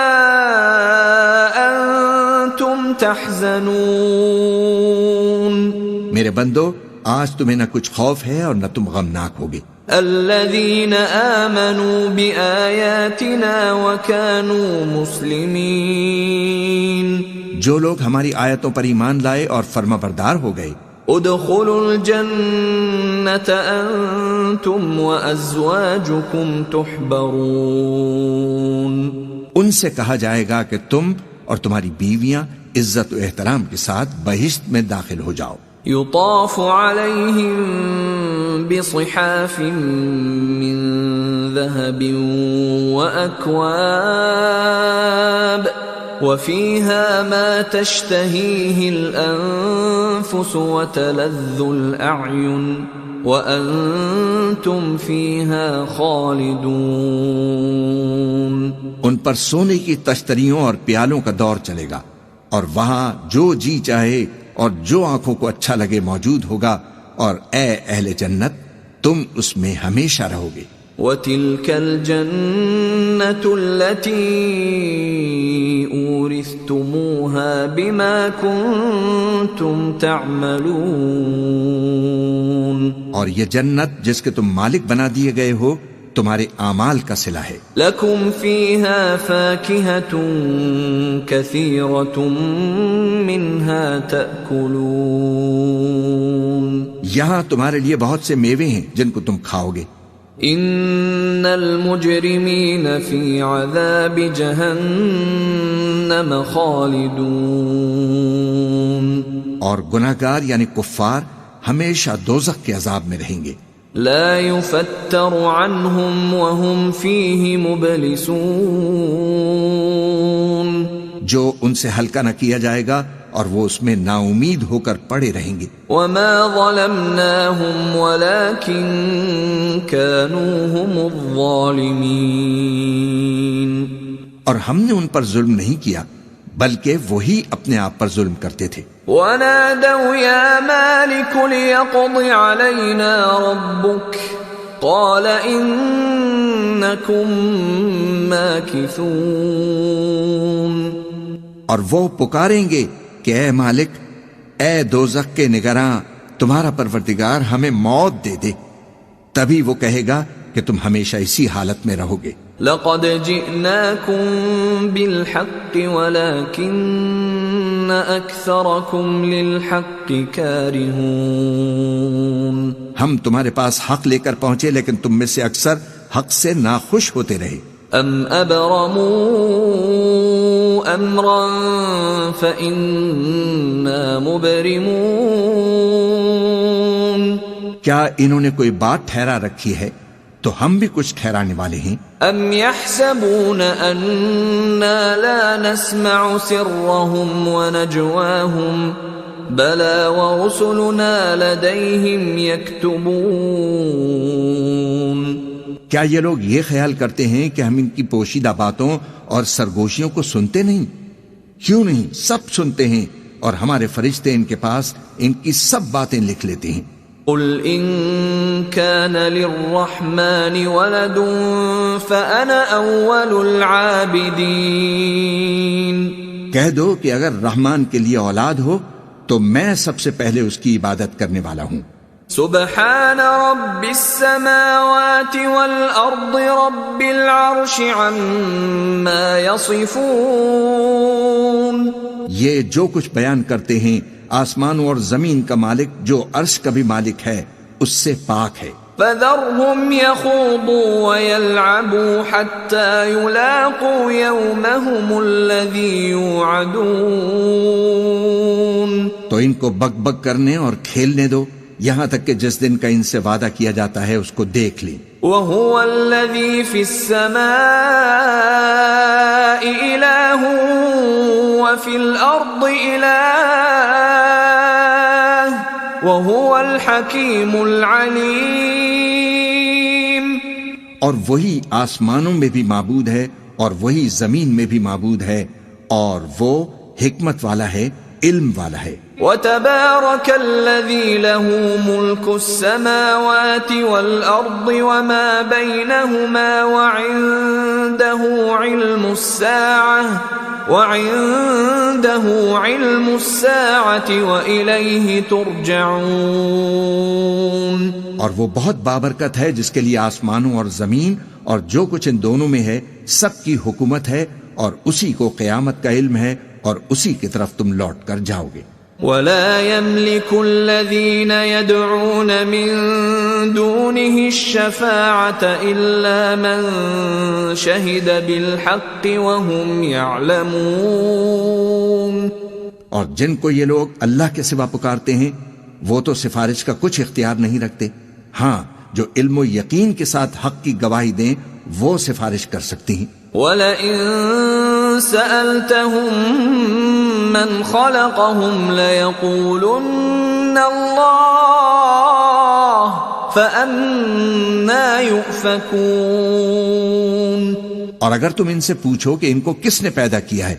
S3: أنتم تحزنون۔
S2: میرے بندو، آج تمہیں نہ کچھ خوف ہے اور نہ تم غمناک ہوگے۔
S3: الذين آمنوا بآياتنا وكانوا مسلمين۔
S2: جو لوگ ہماری آیتوں پر ایمان لائے اور فرما بردار ہو گئے۔
S3: ادخلوا الجنة أنتم وأزواجكم تحبرون۔
S2: ان سے کہا جائے گا کہ تم اور تمہاری بیویاں عزت و احترام کے ساتھ بہشت میں داخل ہو جاؤ۔
S3: يطاف عليهم بصحاف من ذهب وأكواب وفيها ما تشتهيه الأنفس وتلذ الأعين وأنتم فيها خالدون۔
S2: ان پر سونے کی تشتریوں اور پیالوں کا دور چلے گا، اور وہاں جو جی چاہے اور جو آنکھوں کو اچھا لگے موجود ہوگا، اور اے اہل جنت تم اس میں ہمیشہ رہو گے۔
S3: وَتِلْكَ الْجَنَّةُ الَّتِي أُورِثْتُمُوهَا بِمَا كُنْتُمْ تَعْمَلُونَ۔
S2: اور یہ جنت جس کے تم مالک بنا دیے گئے ہو تمہارے اعمال کا صلہ ہے۔
S3: لَكُمْ فِيهَا فَاكِهَةٌ كَثِيرَةٌ مِّنْهَا تَأْكُلُونَ۔
S2: یہاں تمہارے لیے بہت سے میوے ہیں جن کو تم کھاؤ گے۔
S3: ان المجرمین فی عذاب جہنم خالدون۔
S2: اور گناہگار یعنی کفار ہمیشہ دوزخ کے عذاب میں رہیں گے۔
S3: لا يفتر عنهم وهم فيه مبلسون۔
S2: جو ان سے ہلکا نہ کیا جائے گا اور وہ اس میں نا امید ہو کر پڑے رہیں گے۔
S3: وما ظلمناهم ولكن كانوا هم الظالمين۔
S2: اور ہم نے ان پر ظلم نہیں کیا بلکہ وہی اپنے آپ پر ظلم کرتے تھے۔
S3: ونادوا يا مالك ليقض علينا ربك قال إنكم ماكثون۔
S2: اور وہ پکاریں گے کہ اے مالک، اے دوزخ کے نگراں، تمہارا پروردگار ہمیں موت دے دے، تبھی وہ کہے گا کہ تم ہمیشہ اسی حالت میں رہو گے۔
S3: لقد جئناكم بالحق ولكن أكثركم للحق كارهون۔
S2: ہم تمہارے پاس حق لے کر پہنچے لیکن تم میں سے اکثر حق سے ناخوش ہوتے رہے۔
S3: ام ابرموا امرا فإنا مبرمون۔
S2: کیا انہوں نے کوئی بات ٹھہرا رکھی ہے تو ہم بھی کچھ ٹھہرانے والے ہیں۔
S3: ام يحسبون أنا لا نسمع سرهم ونجواهم بلى ورسلنا لديهم يكتبون۔
S2: کیا یہ لوگ یہ خیال کرتے ہیں کہ ہم ان کی پوشیدہ باتوں اور سرگوشیوں کو سنتے نہیں؟ کیوں نہیں، سب سنتے ہیں، اور ہمارے فرشتے ان کے پاس ان کی سب باتیں لکھ لیتے ہیں۔
S3: قل إن كان للرحمن ولد فأنا أول العابدين۔
S2: کہہ دو کہ اگر رحمان کے لیے اولاد ہو تو میں سب سے پہلے اس کی عبادت کرنے والا ہوں۔
S3: سبحان رب السماوات والأرض رب العرش عما يصفون۔
S2: یہ جو کچھ بیان کرتے ہیں آسمانوں اور زمین کا مالک جو عرش کا بھی مالک ہے اس سے پاک ہے۔
S3: فذرهم يخوضوا ويلعبوا حتى يلاقوا يومهم الذي يوعدون۔
S2: تو ان کو بک بک کرنے اور کھیلنے دو یہاں تک کہ جس دن کا ان سے وعدہ کیا جاتا ہے اس کو دیکھ لیں۔
S3: وهو الذي في السماء إله وفي الأرض إله وهو الحكيم العليم۔
S2: اور وہی آسمانوں میں بھی معبود ہے اور وہی زمین میں بھی معبود ہے اور وہ حکمت والا ہے، علم والا ہے۔
S3: وتبارك الذي له ملك السماوات والأرض وما بينهما وعنده علم الساعة وإليه ترجعون۔
S2: اور وہ بہت بابرکت ہے جس کے لیے آسمانوں اور زمین اور جو کچھ ان دونوں میں ہے سب کی حکومت ہے اور اسی کو قیامت کا علم ہے اور اسی کی طرف تم لوٹ کر جاؤ گے۔
S3: ولا يملك الذين يدعون من دونه الشفاعة إلا من شهد بالحق وهم يعلمون۔
S2: اور جن کو یہ لوگ اللہ کے سوا پکارتے ہیں وہ تو سفارش کا کچھ اختیار نہیں رکھتے، ہاں جو علم و یقین کے ساتھ حق کی گواہی دیں وہ سفارش کر سکتی ہیں۔
S3: وَلَئِن سَأَلْتَهُم مَّنْ خَلَقَهُمْ لَيَقُولُنَّ اللَّهُ فَأَنَّىٰ يُؤْفَكُونَ۔
S2: اور اگر تم ان سے پوچھو کہ ان کو کس نے پیدا کیا ہے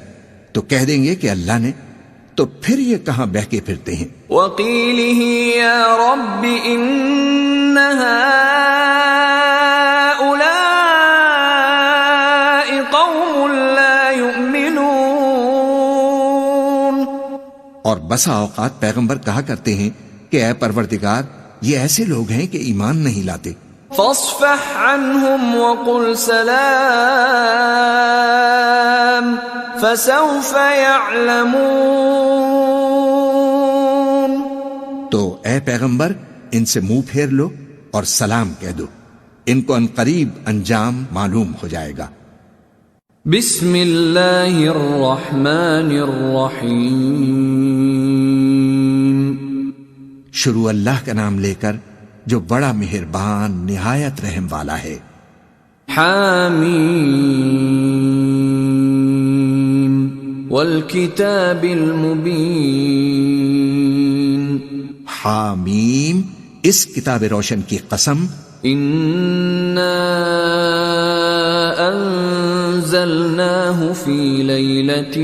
S2: تو کہہ دیں گے کہ اللہ نے، تو پھر یہ کہاں بہکے پھرتے ہیں۔
S3: وَقِيلِهِ يَا رَبِّ إِنَّ هَٰؤُلَاءِ قَوْمٌ لَّا يُؤْمِنُونَ۔
S2: اور بسا اوقات پیغمبر کہا کرتے ہیں کہ اے پروردگار یہ ایسے لوگ ہیں کہ ایمان نہیں لاتے۔
S3: فاصفح عنهم وقل سلام فسوف يعلمون۔
S2: تو اے پیغمبر ان سے منہ پھیر لو اور سلام کہہ دو، ان کو عنقریب انجام معلوم ہو جائے گا۔
S3: بسم اللہ الرحمن الرحیم۔
S2: شروع اللہ کا نام لے کر جو بڑا مہربان نہایت رحم والا ہے۔
S3: حامیم والکتاب المبین۔
S2: حامیم اس کتاب روشن کی قسم،
S3: انا انزلناه فی لیلۃ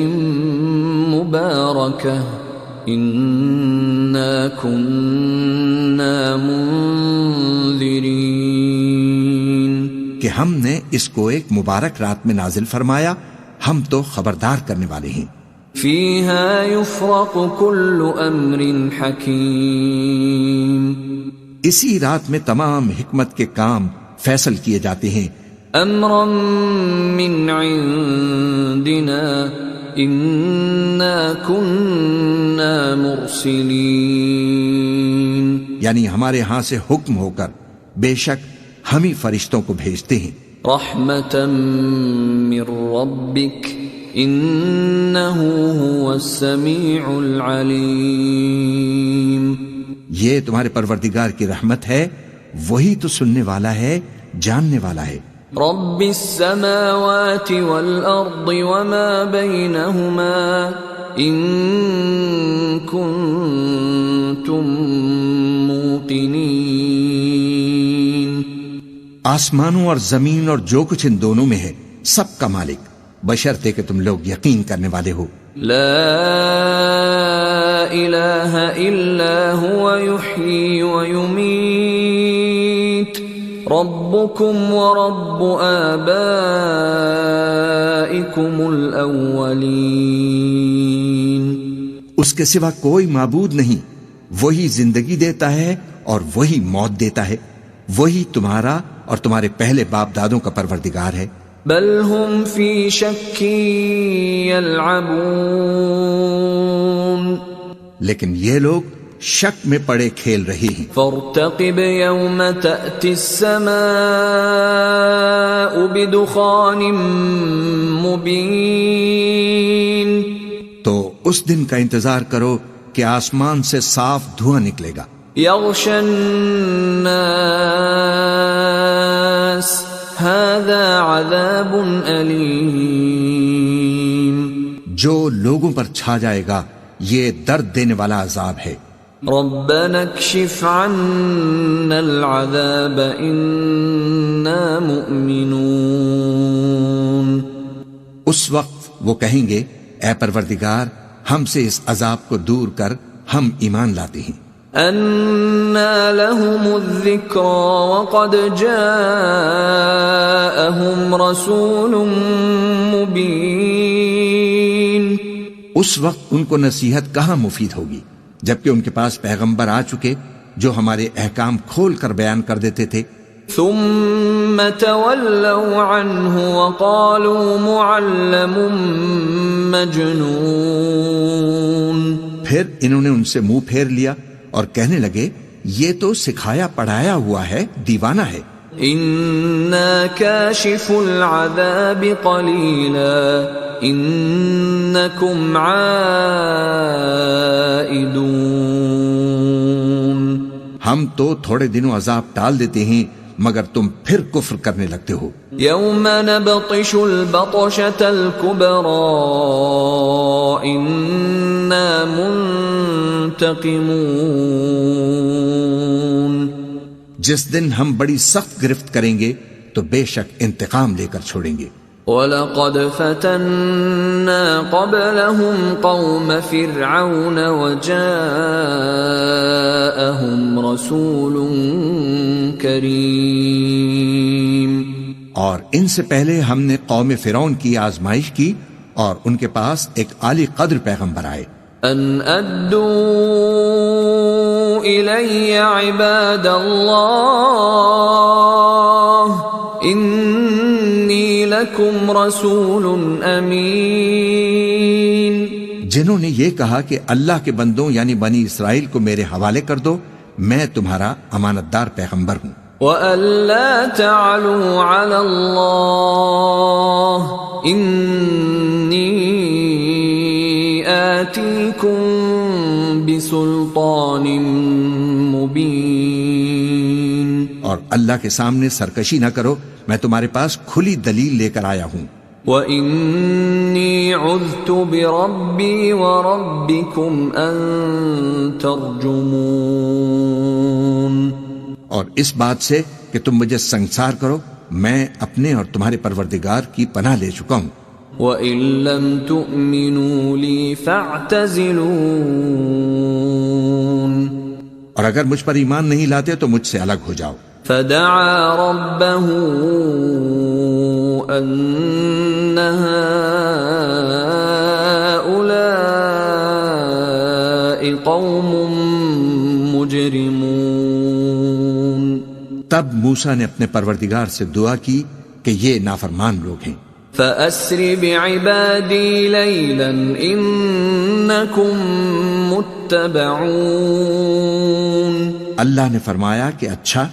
S3: مبارکہ انا كنا منذرین۔
S2: کہ ہم نے اس کو ایک مبارک رات میں نازل فرمایا، ہم تو خبردار کرنے والے ہیں۔
S3: فیہا یفرق کل امر حکیم۔
S2: اسی رات میں تمام حکمت کے کام فیصل کیے جاتے ہیں۔
S3: امرا من عندنا انا كنا مرسلین۔
S2: یعنی ہمارے ہاں سے حکم ہو کر بے شک ہم ہی فرشتوں کو بھیجتے ہیں۔
S3: رحمتا من ربک انہ هو السمیع العلیم۔
S2: یہ تمہارے پروردگار کی رحمت ہے، وہی تو سننے والا ہے، جاننے والا ہے۔
S3: رب السماوات والارض وما بینہما ان کنتم موقنین۔
S2: آسمانوں اور زمین اور جو کچھ ان دونوں میں ہے سب کا مالک، بشرطے کہ تم لوگ یقین کرنے والے ہو۔
S3: لا الہ الا هو یحیی ویمیت ربكم ورب آبائكم الأولين.
S2: اس کے سوا کوئی معبود نہیں، وہی زندگی دیتا ہے اور وہی موت دیتا ہے، وہی تمہارا اور تمہارے پہلے باپ دادوں کا پروردگار ہے.
S3: بل هم في شك يلعبون.
S2: لیکن یہ لوگ شک میں پڑے کھیل رہے ہیں.
S3: فارتقب يوم تأتي السماء بدخان مبين.
S2: تو اس دن کا انتظار کرو کہ آسمان سے صاف دھواں نکلے گا.
S3: يغشى الناس هذا عذاب أليم.
S2: جو لوگوں پر چھا جائے گا یہ درد دینے والا عذاب ہے.
S3: ربنا اكشف عنا العذاب إنا مؤمنون.
S2: اس وقت وہ کہیں گے اے پروردگار ہم سے اس عذاب کو دور کر، ہم ایمان لاتے ہیں.
S3: أَنَّى لَهُمُ الذِّكْرَى وَقَدْ جَاءَهُمْ رَسُولٌ مُبِينٌ.
S2: اس وقت ان کو نصیحت کہاں مفید ہوگی جبکہ ان کے پاس پیغمبر آ چکے جو ہمارے احکام کھول کر بیان کر دیتے تھے.
S3: ثُمَّ تَوَلَّوْا عَنْهُ وَقَالُوا مُعَلَّمٌ مَجْنُونَ.
S2: پھر انہوں نے ان سے منہ پھیر لیا اور کہنے لگے یہ تو سکھایا پڑھایا ہوا ہے، دیوانہ ہے.
S3: إِنَّا كَاشِفُ الْعَذَابِ قَلِيلًا إِنَّكُمْ عَائِدُونَ.
S2: ہم تو تھوڑے دنوں عذاب ٹال دیتے ہیں مگر تم پھر کفر کرنے لگتے ہو.
S3: يَوْمَ نَبْطِشُ الْبَطْشَةَ الْكُبْرَى إِنَّا منتقمون.
S2: جس دن ہم بڑی سخت گرفت کریں گے تو بے شک انتقام لے کر چھوڑیں گے.
S3: وَلَقَدْ فَتَنَّا قَبْلَهُمْ قَوْمَ فِرْعَوْنَ وَجَاءَهُمْ رَسُولٌ كَرِيمٌ.
S2: اور ان سے پہلے ہم نے قوم فرعون کی آزمائش کی اور ان کے پاس ایک عالی قدر پیغمبر آئے.
S3: أَنْ أَدُّوا إِلَيَّ عِبَادَ اللَّهِ إِنِّي لَكُمْ رَسُولٌ أَمِينٌ.
S2: جنہوں نے یہ کہا کہ اللہ کے بندوں یعنی بنی اسرائیل کو میرے حوالے کر دو، میں تمہارا امانت دار پیغمبر ہوں.
S3: وَأَلَّا تَعْلُوا عَلَى اللَّهِ إِنِّي آتِيكُمْ بِسُلْطَانٍ مُبِينٍ.
S2: اور اللہ کے سامنے سرکشی نہ کرو، میں تمہارے پاس کھلی دلیل لے کر آیا ہوں.
S3: وَإِنِّي عُذْتُ بِرَبِّي وَرَبِّكُمْ أَن تَرْجُمُونَ.
S2: اور اس بات سے کہ تم مجھے سنگسار کرو، میں اپنے اور تمہارے پروردگار کی پناہ لے چکا ہوں.
S3: وَإِن لَّمْ تُؤْمِنُوا لِي فَاعْتَزِلُونِ.
S2: اور اگر مجھ پر ایمان نہیں لاتے تو مجھ سے الگ ہو جاؤ.
S3: فَدَعَا رَبَّهُ أَنَّ هَٰؤُلَاءِ قَوْمٌ مُجْرِمُونَ.
S2: تب موسیٰ نے اپنے پروردگار سے دعا کی کہ یہ نافرمان لوگ ہیں.
S3: فَأَسْرِ بِعِبَادِي لَيْلًا إِنَّكُمْ مُتَّبَعُونَ.
S2: اللہ نے فرمایا کہ اچھا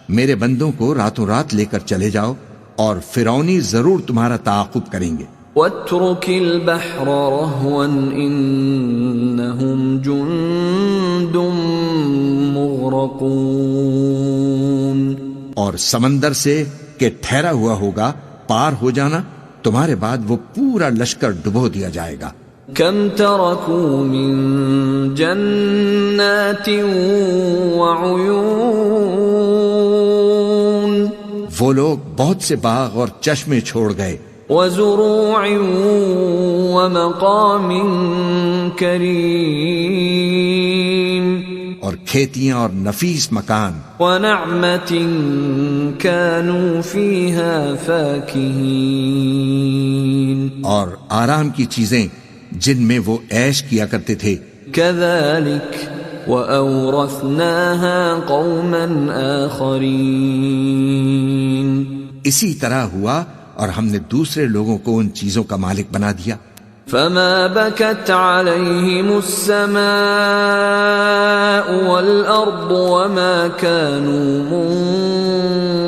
S2: میرے بندوں کو راتوں رات لے کر چلے جاؤ اور فرعونی ضرور تمہارا تعاقب کریں گے.
S3: وَاتْرُكِ الْبَحْرَ رَهْوًا إِنَّهُمْ جُندٌ مُغْرَقُونَ.
S2: اور سمندر سے کہ ٹھہرا ہوا ہوگا پار ہو جانا، تمہارے بعد وہ پورا لشکر ڈبو دیا جائے گا.
S3: كَمْ تَرَكُوا مِن جَنَّاتٍ وَعُيُونٍ.
S2: وہ لوگ بہت سے باغ اور چشمے چھوڑ گئے.
S3: وَزُرُوعٍ وَمَقَامٍ كَرِيمٍ.
S2: اور کھیتیاں اور نفیس مکان،
S3: ونعمة كانوا فيها فاكهين
S2: اور آرام کی چیزیں جن میں وہ عیش کیا کرتے تھے.
S3: كذلك وأورثناها قوما آخرين
S2: اسی طرح ہوا اور ہم نے دوسرے لوگوں کو ان چیزوں کا مالک بنا دیا.
S3: فما بكت عليهم السماء والأرض وما كانوا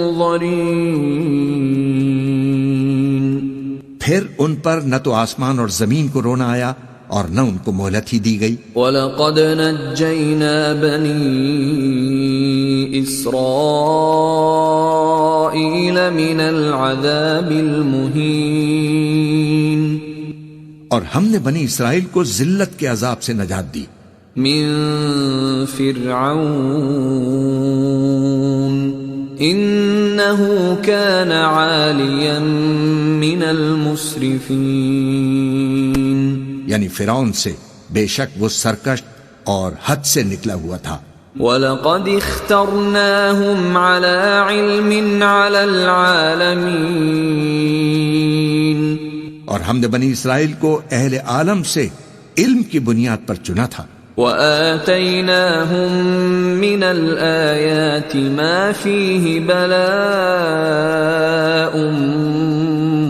S3: منظرين
S2: پھر ان پر نہ تو آسمان اور زمین کو رونا آیا اور نہ ان کو مہلت ہی دی گئی.
S3: وَلَقَدْ نَجَّيْنَا بَنِي إِسْرَائِيلَ مِنَ الْعَذَابِ الْمُهِينِ
S2: اور ہم نے بنی اسرائیل کو ذلت کے عذاب سے نجات دی.
S3: من فرعون إنه كان عاليا من المسرفين
S2: یعنی فرعون سے، بے شک وہ سرکش اور حد سے نکلا ہوا تھا.
S3: وَلَقَدِ اخْتَرْنَاهُمْ عَلَى عِلْمٍ عَلَى الْعَالَمِينَ
S2: اور ہم نے بنی اسرائیل کو اہل عالم سے علم کی بنیاد پر چنا تھا.
S3: وَآتَيْنَاهُمْ مِنَ الْآيَاتِ مَا فِيهِ بَلَاءٌ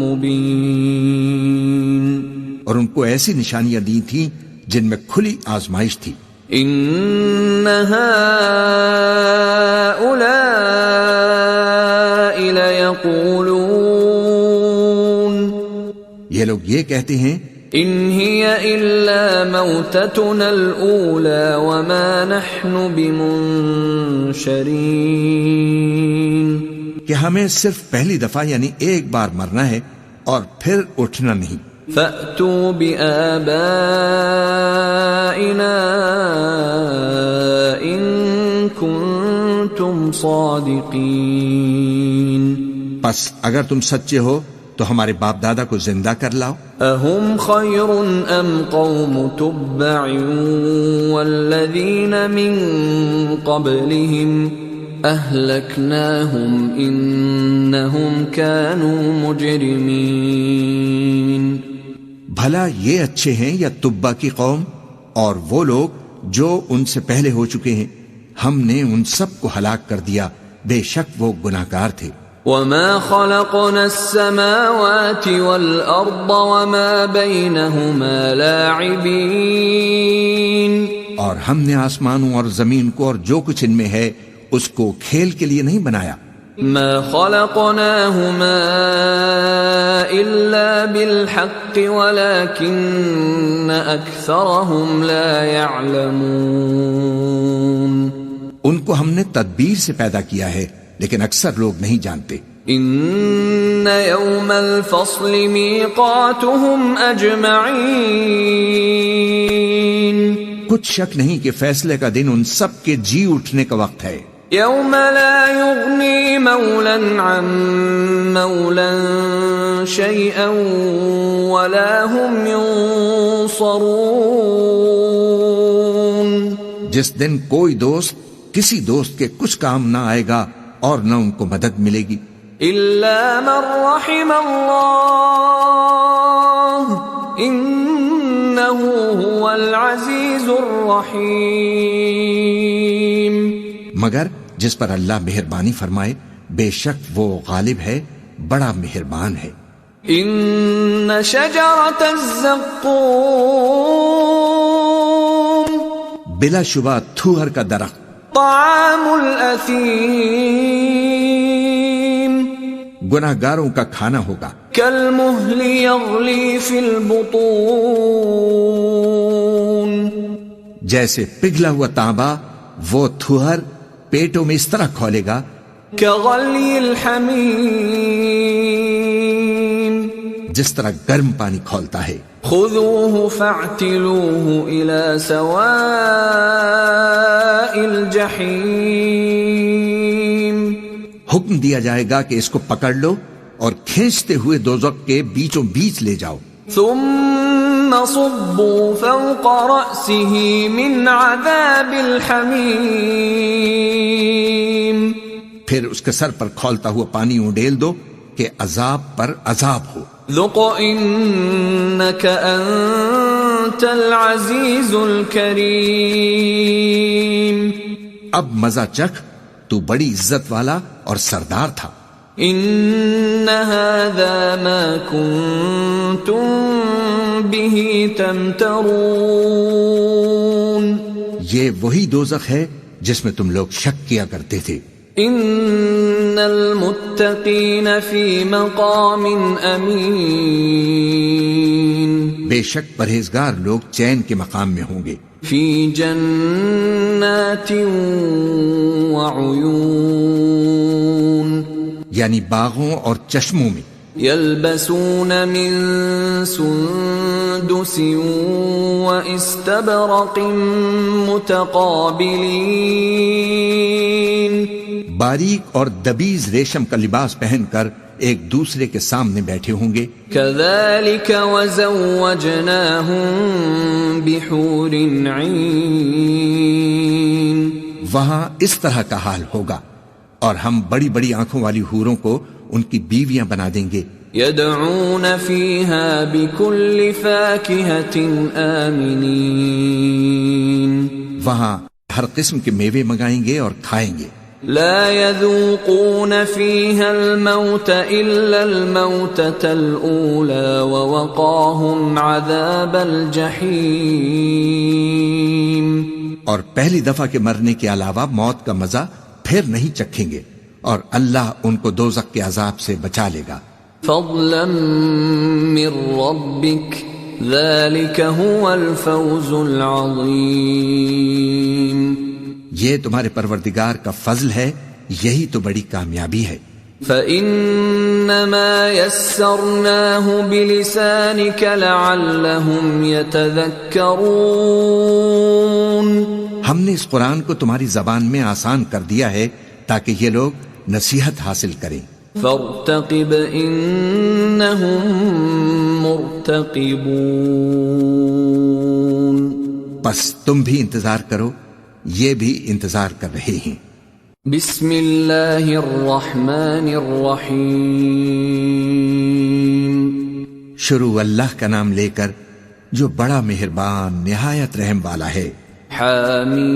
S3: مُبِينٌ
S2: اور ان کو ایسی نشانیاں دی تھیں جن میں کھلی آزمائش تھی.
S3: إِنَّ هَؤُلَاءِ لَيَقُولُونَ
S2: یہ لوگ یہ کہتے ہیں
S3: إِنْ هِيَ إِلَّا مَوْتَتُنَا الْأُولَى وَمَا نَحْنُ بِمُنشَرِينَ
S2: کہ ہمیں صرف پہلی دفعہ یعنی ایک بار مرنا ہے اور پھر اٹھنا نہیں.
S3: فَأْتُوا بِآبَائِنَا إِن كُنتُمْ صَادِقِينَ
S2: پس اگر تم سچے ہو تو ہمارے باپ دادا کو زندہ کر لاؤ.
S3: أَهُمْ خَيْرٌ أَمْ قَوْمُ تُبَّعٍ وَالَّذِينَ مِن قَبْلِهِمْ أَهْلَكْنَاهُمْ إِنَّهُمْ كَانُوا مُجْرِمِينَ
S2: بھلا یہ اچھے ہیں یا تبا کی قوم اور وہ لوگ جو ان سے پہلے ہو چکے ہیں؟ ہم نے ان سب کو ہلاک کر دیا، بے شک وہ گناہگار تھے.
S3: وَمَا خَلَقْنَا السَّمَاوَاتِ وَالْأَرْضَ وَمَا بَيْنَهُمَا لَاعِبِينَ
S2: اور ہم نے آسمانوں اور زمین کو اور جو کچھ ان میں ہے اس کو کھیل کے لیے نہیں بنایا.
S3: مَا خَلَقْنَاهُمَا إِلَّا بِالْحَقِّ وَلَكِنَّ أَكْثَرَهُمْ لَا يَعْلَمُونَ
S2: ان کو ہم نے تدبیر سے پیدا کیا ہے لیکن اکثر لوگ نہیں جانتے.
S3: إِنَّ يَوْمَ الْفَصْلِ مِيقَاتُهُمْ أَجْمَعِينَ
S2: کچھ شک نہیں کہ فیصلے کا دن ان سب کے جی اٹھنے کا وقت ہے.
S3: يَوْمَ لَا يُغْنِي مَوْلًى عَن مَوْلًى شَيْئًا وَلَا هُمْ يُنصَرُونَ
S2: جس دن کوئی دوست کسی دوست کے کچھ کام نہ آئے گا اور نہ ان کو مدد ملے گی.
S3: إِلَّا مَن رَّحِمَ اللَّهُ إِنَّهُ هُوَ الْعَزِيزُ الرَّحِيمُ
S2: مگر جس پر اللہ مہربانی فرمائے، بے شک وہ غالب ہے، بڑا مہربان ہے.
S3: إِنَّ شَجَرَةَ الزَّقُّومِ
S2: بلا شبہ تھوہر کا درخت
S3: طعام الأثيم
S2: گناہگاروں کا کھانا ہوگا.
S3: كالمهل يغلي في البطون
S2: جیسے پگھلا ہوا تانبا وہ تھوہر پیٹوں میں اس طرح کھولے گا.
S3: كغلي الحميم
S2: جس طرح گرم پانی کھولتا ہے.
S3: خذوه فاعتلوه إلى سواء الجحيم
S2: حکم دیا جائے گا کہ اس کو پکڑ لو اور کھینچتے ہوئے دوزخ کے بیچوں بیچ لے جاؤ.
S3: ثم صبوا فوق رأسه من عذاب الحمیم،
S2: پھر اس کے سر پر کھولتا ہوا پانی اونڈیل دو کہ عذاب پر عذاب ہو۔
S3: ذق انک انت العزیز الکریم،
S2: اب مزہ چکھ، تو بڑی عزت والا اور سردار تھا۔
S3: ان هذا ما کنتم به تمترون،
S2: یہ وہی دوزخ ہے جس میں تم لوگ شک کیا کرتے تھے۔
S3: ان المتقین فی مقام امین،
S2: بے شک پرہیزگار لوگ چین کے مقام میں ہوں گے،
S3: فی جنات وعیون،
S2: یعنی باغوں اور چشموں میں۔
S3: یلبسون من سندس واستبرق متقابلین،
S2: باریک اور دبیز ریشم کا لباس پہن کر ایک دوسرے کے سامنے بیٹھے ہوں گے۔
S3: کذالک وزوجناہم بحور عین،
S2: وہاں اس طرح کا حال ہوگا، اور ہم بڑی بڑی آنکھوں والی حوروں کو ان کی بیویاں بنا دیں گے۔
S3: یدعون فیہا بکل فاکہۃ آمنین،
S2: وہاں ہر قسم کے میوے منگائیں گے اور کھائیں گے۔
S3: لا يذوقون فيها الموت إلا الموتة الأولى ووقاهم عذاب الجحيم،
S2: اور پہلی دفعہ کے مرنے کے علاوہ موت کا مزہ پھر نہیں چکھیں گے، اور اللہ ان کو دوزخ کے عذاب سے بچا لے گا۔
S3: فضلا من ربك ذلك هو الفوز العظيم،
S2: یہ تمہارے پروردگار کا فضل ہے، یہی تو بڑی کامیابی ہے۔
S3: فَإِنَّمَا يَسَّرْنَاهُ بِلِسَانِكَ لَعَلَّهُمْ يَتَذَكَّرُونَ،
S2: ہم نے اس قرآن کو تمہاری زبان میں آسان کر دیا ہے تاکہ یہ لوگ نصیحت حاصل کریں۔
S3: فَارْتَقِبْ إِنَّهُمْ مُرْتَقِبُونَ،
S2: پس تم بھی انتظار کرو، یہ بھی انتظار کر رہے ہیں۔
S3: بسم اللہ الرحمن الرحیم،
S2: شروع اللہ کا نام لے کر جو بڑا مہربان نہایت رحم والا ہے۔
S3: حامیم،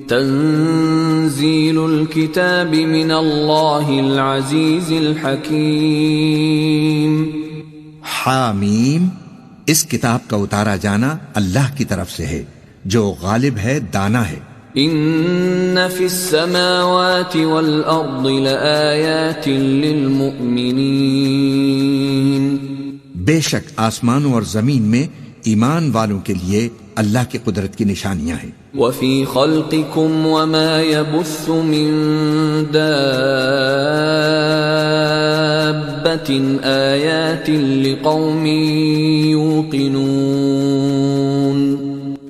S3: تنزیل الکتاب من اللہ العزیز الحکیم،
S2: حامیم، اس کتاب کا اتارا جانا اللہ کی طرف سے ہے جو غالب ہے، دانا ہے۔
S3: ان فی السماوات والارض لآیات للمؤمنین،
S2: بے شک آسمانوں اور زمین میں ایمان والوں کے لیے اللہ کی قدرت کی نشانیاں ہیں۔
S3: وفی خلقکم وما یبث من دابۃ آیات لقوم یوقنون،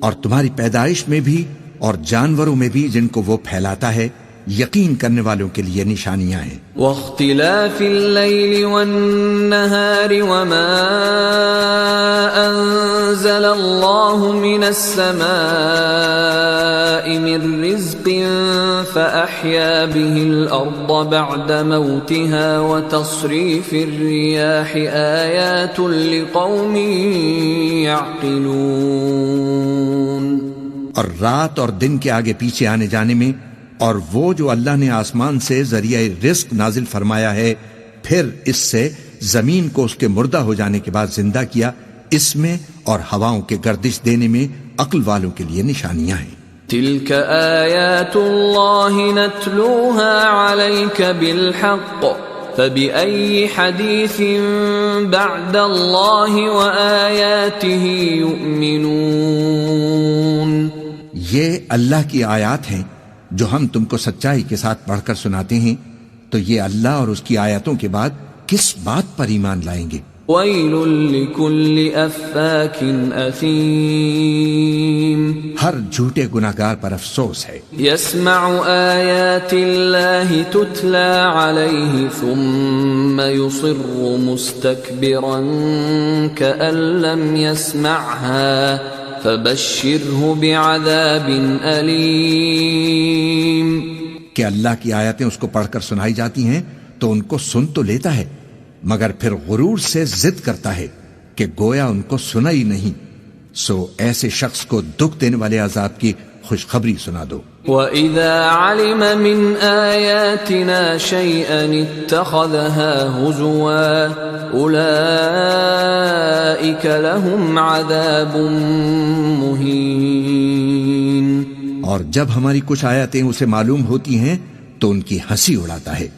S2: اور تمہاری پیدائش میں بھی اور جانوروں میں بھی جن کو وہ پھیلاتا ہے، یقین کرنے والوں کے لیے نشانیاں ہیں۔
S3: واختلاف اللیل والنہار وما انزل اللہ من السماء من رزق فأحیا به الارض بعد موتها وتصریف الریاح آیات لقوم یعقلون،
S2: اور رات اور دن کے آگے پیچھے آنے جانے میں، اور وہ جو اللہ نے آسمان سے ذریعہ رزق نازل فرمایا ہے، پھر اس سے زمین کو اس کے مردہ ہو جانے کے بعد زندہ کیا، اس میں اور ہواؤں کے گردش دینے میں عقل والوں کے لیے نشانیاں ہیں۔
S3: تلك آیات اللہ نتلوها علیک بالحق فبأي حدیث بعد اللہ وآیاته یؤمنون،
S2: یہ اللہ کی آیات ہیں جو ہم تم کو سچائی کے ساتھ پڑھ کر سناتے ہیں، تو یہ اللہ اور اس کی آیاتوں کے بعد کس بات پر ایمان لائیں گے؟
S3: ويل لكل أفاك أثيم
S2: ہر جھوٹے گناہگار پر افسوس ہے،
S3: يسمع آيات الله تتلى عليه ثم يصر مستكبرا كأن لم يسمعها فبشره بعذاب أليم.
S2: کہ اللہ کی آیتیں اس کو پڑھ کر سنائی جاتی ہیں تو ان کو سن تو لیتا ہے، مگر پھر غرور سے ضد کرتا ہے کہ گویا ان کو سنا ہی نہیں. سو ایسے شخص کو دکھ دینے والے عذاب کی خوشخبری سنا دو.
S3: وَإِذَا عَلِمَ مِنْ آيَاتِنَا شَيْئًا اتَّخَذَهَا هُزُوًا أُولَئِكَ لَهُمْ عَذَابٌ مُهِينٌ.
S2: اور جب ہماری کچھ آیتیں اسے معلوم ہوتی ہیں تو ان کی ہنسی اڑاتا ہے.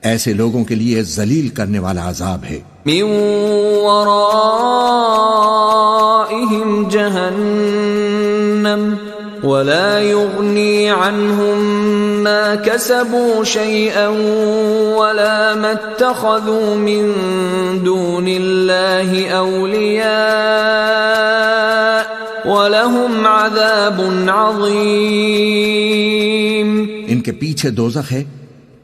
S2: ایسے لوگوں کے لیے ذلیل کرنے والا عذاب ہے.
S3: من ورائهم جهنم ولا يغني عنهم ما كسبوا شيئا ولا ما اتخذوا من دون الله أولياء وَلَهُمْ عَذَابٌ عَظِيمٌ.
S2: ان کے پیچھے دوزخ ہے،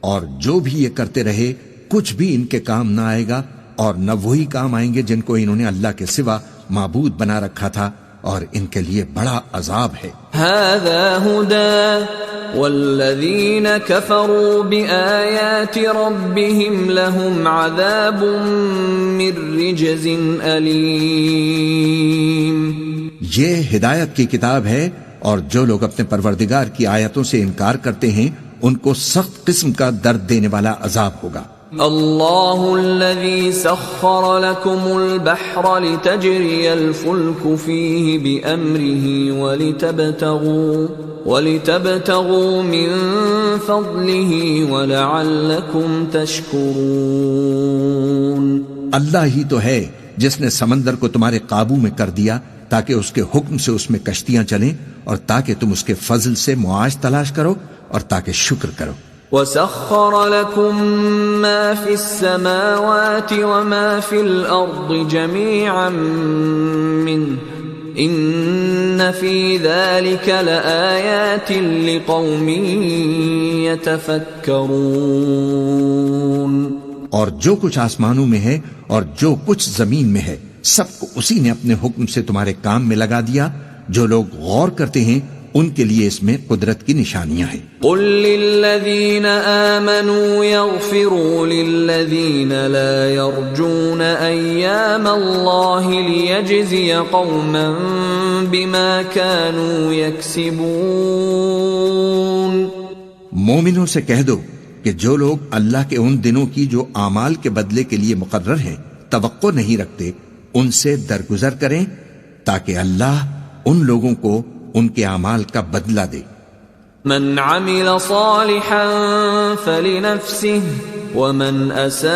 S2: اور جو بھی یہ کرتے رہے کچھ بھی ان کے کام نہ آئے گا، اور نہ وہی کام آئیں گے جن کو انہوں نے اللہ کے سوا معبود بنا رکھا تھا، اور ان کے لیے بڑا عذاب ہے.
S3: هَذَا هُدًى وَالَّذِينَ كَفَرُوا بِآيَاتِ رَبِّهِمْ لَهُمْ عَذَابٌ مِّن رِّجْزٍ أَلِيمٌ.
S2: یہ ہدایت کی کتاب ہے، اور جو لوگ اپنے پروردگار کی آیتوں سے انکار کرتے ہیں ان کو سخت قسم کا درد دینے والا عذاب ہوگا.
S3: اللہ الذي سخر لكم البحر لتجري الفلك فيه بأمره ولتبتغوا من فضله ولعلكم تشكرون.
S2: اللہ ہی تو ہے جس نے سمندر کو تمہارے قابو میں کر دیا تاکہ اس کے حکم سے اس میں کشتیاں چلیں، اور تاکہ تم اس کے فضل سے معاش تلاش کرو اور تاکہ شکر کرو.
S3: وَسَخَّرَ لَكُم مَّا فِي السَّمَاوَاتِ وَمَا فِي الْأَرْضِ جَمِيعًا مِّنْهُ إِنَّ فِي ذَلِكَ لَآيَاتٍ لِقَوْمٍ يَتَفَكَّرُونَ.
S2: اور جو کچھ آسمانوں میں ہے اور جو کچھ زمین میں ہے سب کو اسی نے اپنے حکم سے تمہارے کام میں لگا دیا. جو لوگ غور کرتے ہیں ان کے لیے اس میں قدرت کی نشانیاں ہیں.
S3: قل للذین آمنوا یغفروا للذین لا یرجون ایام اللہ لیجزی قوما بما كانوا یکسبون.
S2: مومنوں سے کہہ دو کہ جو لوگ اللہ کے ان دنوں کی جو اعمال کے بدلے کے لیے مقرر ہیں توقع نہیں رکھتے ان سے درگزر کریں تاکہ اللہ ان لوگوں کو ان کے اعمال کا بدلہ دے.
S3: من عمل صالحا فلنفسه ومن اساء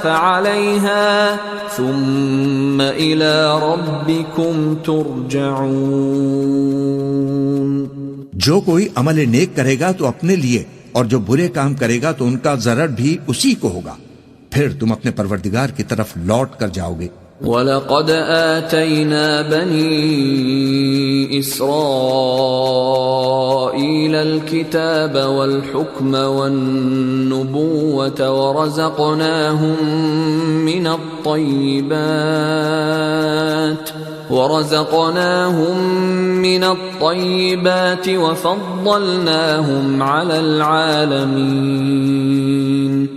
S3: فعليها ثم الى ربكم ترجعون.
S2: جو کوئی عمل نیک کرے گا تو اپنے لیے، اور جو برے کام کرے گا تو ان کا ضرر بھی اسی کو ہوگا، پھر تم اپنے پروردگار کی طرف لوٹ کر جاؤ گے.
S3: وَلَقَدْ آتَيْنَا بَنِي إِسْرَائِيلَ الْكِتَابَ وَالْحُكْمَ وَالنُّبُوَّةَ ورزقناهم من الطيبات وفضلناهم على العالمين.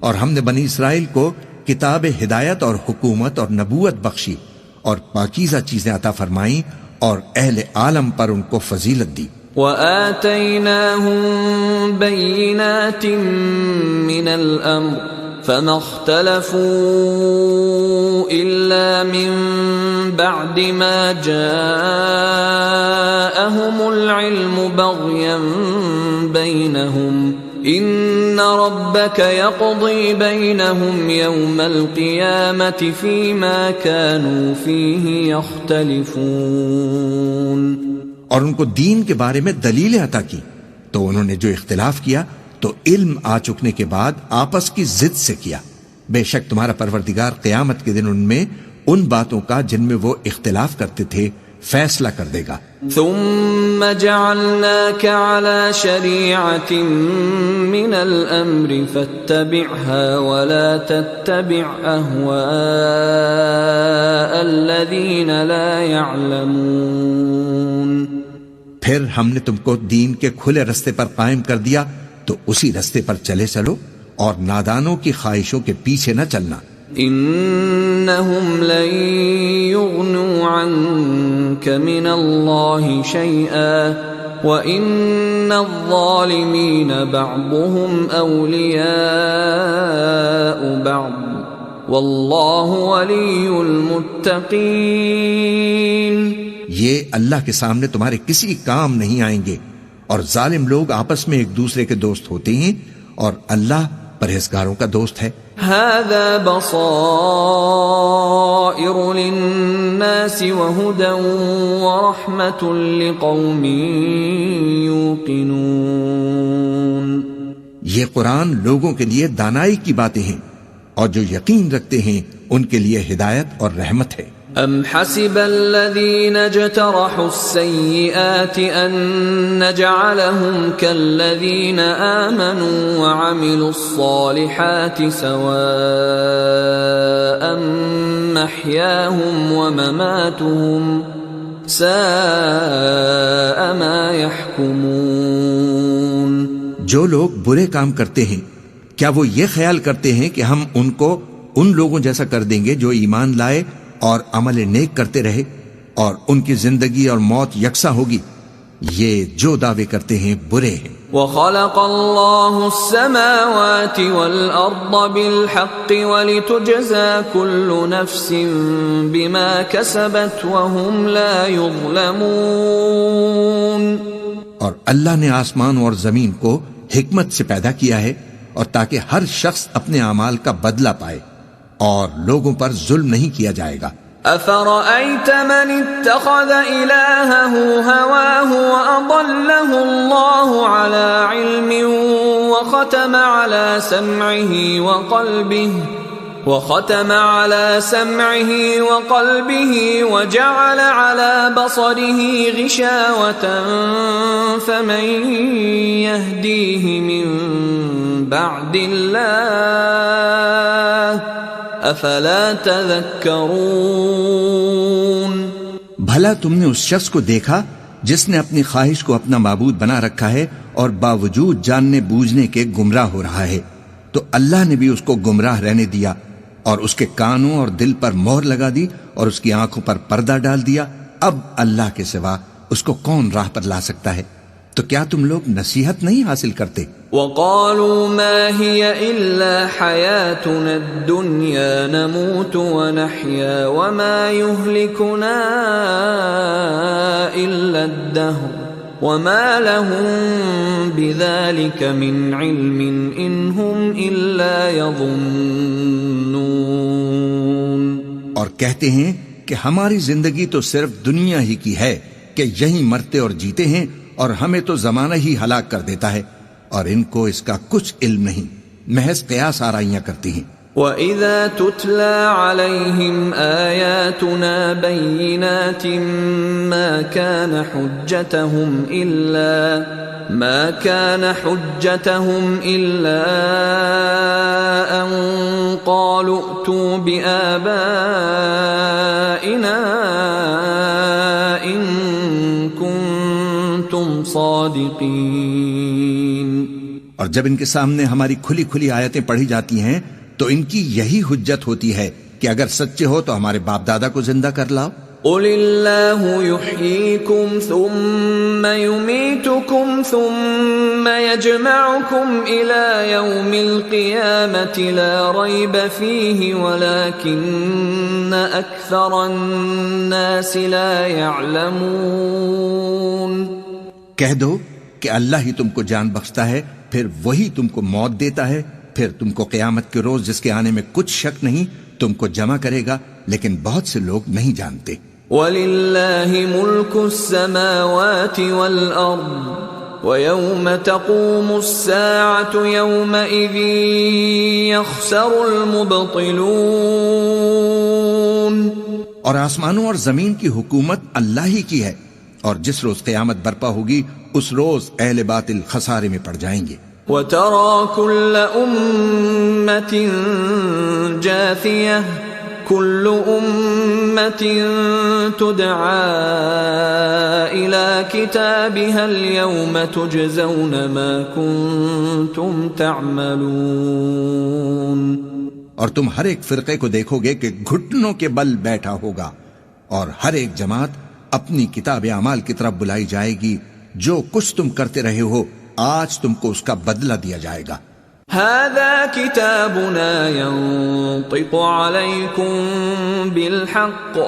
S2: اور ہم نے بنی اسرائیل کو کتاب ہدایت اور حکومت اور نبوت بخشی اور پاکیزہ چیزیں عطا فرمائیں اور اہل عالم پر ان کو فضیلت دی.
S3: وآتيناهم بينات من الأمر فما اختلفوا إلا من بعد ما جاءهم العلم بغيا بينهم إن ربك يقضي بينهم يوم القيامة فيما كانوا فيه يختلفون.
S2: اور ان کو دین کے بارے میں دلیلیں عطا کی تو انہوں نے جو اختلاف کیا تو علم آ چکنے کے بعد آپس کی ضد سے کیا. بے شک تمہارا پروردگار قیامت کے دن ان میں ان باتوں کا جن میں وہ اختلاف کرتے تھے فیصلہ کر دے گا.
S3: ثم جعلناك على شريعة من الأمر فاتبعها ولا تتبع أهواء الذين لا يعلمون.
S2: پھر ہم نے تم کو دین کے کھلے رستے پر قائم کر دیا تو اسی رستے پر چلے چلو اور نادانوں کی خواہشوں کے پیچھے نہ چلنا.
S3: انہم لن یغنوا عنک من اللہ شیئا وان الظالمین بعضهم اولیاء بعض واللہ ولی المتقین.
S2: یہ اللہ کے سامنے تمہارے کسی کام نہیں آئیں گے اور ظالم لوگ آپس میں ایک دوسرے کے دوست ہوتے ہیں اور اللہ پرہیزگاروں کا دوست ہے.
S3: هذا بصائر للناس وهدى ورحمة لقوم يوقنون.
S2: یہ قرآن لوگوں کے لیے دانائی کی باتیں ہیں اور جو یقین رکھتے ہیں ان کے لیے ہدایت اور رحمت ہے.
S3: ام حسب الذين اجترحوا السيئات ان نجعلهم كالذين آمنوا وعملوا الصالحات سواء محياهم ومماتهم ساء ما يحكمون.
S2: جو لوگ برے کام کرتے ہیں کیا وہ یہ خیال کرتے ہیں کہ ہم ان کو ان لوگوں جیسا کر دیں گے جو ایمان لائے اور عمل نیک کرتے رہے اور ان کی زندگی اور موت یکساں ہوگی؟ یہ جو دعوے کرتے ہیں برے ہیں.
S3: وَخَلَقَ اللَّهُ السَّمَاوَاتِ وَالْأَرْضَ بِالْحَقِّ وَلِتُجْزَى كُلُّ نَفْسٍ بِمَا كَسَبَتْ وَهُمْ لَا يُظْلَمُونَ.
S2: اور اللہ نے آسمان اور زمین کو حکمت سے پیدا کیا ہے اور تاکہ ہر شخص اپنے اعمال کا بدلہ پائے اور لوگوں پر ظلم نہیں کیا جائے گا.
S3: أَفَرَأَيْتَ مَنِ اتَّخَذَ إِلَٰهَهُ هَوَاهُ وَأَضَلَّهُ اللَّهُ عَلَىٰ عِلْمٍ وَخَتَمَ عَلَىٰ سَمْعِهِ وَقَلْبِهِ وَجَعَلَ عَلَىٰ بَصَرِهِ غِشَاوَةً فَمَن يَهْدِيهِ مِن بَعْدِ اللَّهِ افلا تذکرون.
S2: بھلا تم نے اس شخص کو دیکھا جس نے اپنی خواہش کو اپنا معبود بنا رکھا ہے اور باوجود جاننے بوجھنے کے گمراہ ہو رہا ہے؟ تو اللہ نے بھی اس کو گمراہ رہنے دیا اور اس کے کانوں اور دل پر مہر لگا دی اور اس کی آنکھوں پر پردہ ڈال دیا. اب اللہ کے سوا اس کو کون راہ پر لا سکتا ہے؟ تو کیا تم لوگ نصیحت نہیں حاصل کرتے؟
S3: وَقَالُوا مَا هِيَ إِلَّا حَيَاتُنَا الدُّنْيَا نَمُوتُ وَنَحْيَا وَمَا يُهْلِكُنَا إِلَّا الدَّهْرُ وَمَا لَهُم بِذَلِكَ مِنْ عِلْمٍ إِنْ هُمْ إِلَّا يَظُنُّونَ.
S2: اور کہتے ہیں کہ ہماری زندگی تو صرف دنیا ہی کی ہے کہ یہیں مرتے اور جیتے ہیں اور ہمیں تو زمانہ ہی ہلاک کر دیتا ہے اور ان کو اس کا کچھ علم نہیں، محض قیاس آرائیاں کرتی ہیں.
S3: وَإِذَا تُتْلَى عَلَيْهِمْ آيَاتُنَا بَيِّنَاتٍ مَا كَانَ حُجَّتَهُمْ إِلَّا أَن قَالُوا ائْتُوا بِآبَائِنَا إِن كُنتُمْ صَادِقِينَ.
S2: اور جب ان کے سامنے ہماری کھلی کھلی آیتیں پڑھی جاتی ہیں تو ان کی یہی حجت ہوتی ہے کہ اگر سچے ہو تو ہمارے باپ دادا کو زندہ کر لاؤ.
S3: قُلِ اللَّهُ يُحْيِيكُمْ ثُمَّ يُمِيتُكُمْ ثُمَّ يَجْمَعُكُمْ إِلَى يَوْمِ الْقِيَامَةِ لَا رَيْبَ فِيهِ وَلَكِنَّ أَكْثَرَ النَّاسِ لَا يَعْلَمُونَ.
S2: کہہ دو کہ اللہ ہی تم کو جان بخشتا ہے، پھر وہی تم کو موت دیتا ہے، پھر تم کو قیامت کے روز جس کے آنے میں کچھ شک نہیں تم کو جمع کرے گا، لیکن بہت سے لوگ نہیں جانتے.
S3: وَلِلَّهِ مُلْكُ السَّمَاوَاتِ وَالْأَرْضِ وَيَوْمَ تَقُومُ السَّاعَةُ يَوْمَئِذٍ يَخْسَرُ الْمُبْطِلُونَ۔
S2: اور آسمانوں اور زمین کی حکومت اللہ ہی کی ہے، اور جس روز قیامت برپا ہوگی اس روز اہل باطل خسارے میں پڑ جائیں گے۔
S3: وَتَرَى كُلَّ أُمَّةٍ جَاثِيَةً كُلُّ أُمَّةٍ تُدْعَى إِلَى كِتَابِهَا الْيَوْمَ تُجْزَوْنَ مَا كُنتُمْ تَعْمَلُونَ۔
S2: اور تم ہر ایک فرقے کو دیکھو گے کہ گھٹنوں کے بل بیٹھا ہوگا، اور ہر ایک جماعت اپنی کتاب اعمال کی طرف بلائی جائے گی، جو کچھ تم کرتے رہے ہو آج تم کو اس کا بدلہ دیا جائے گا۔
S3: هذا كتابنا ينطق عليكم بالحق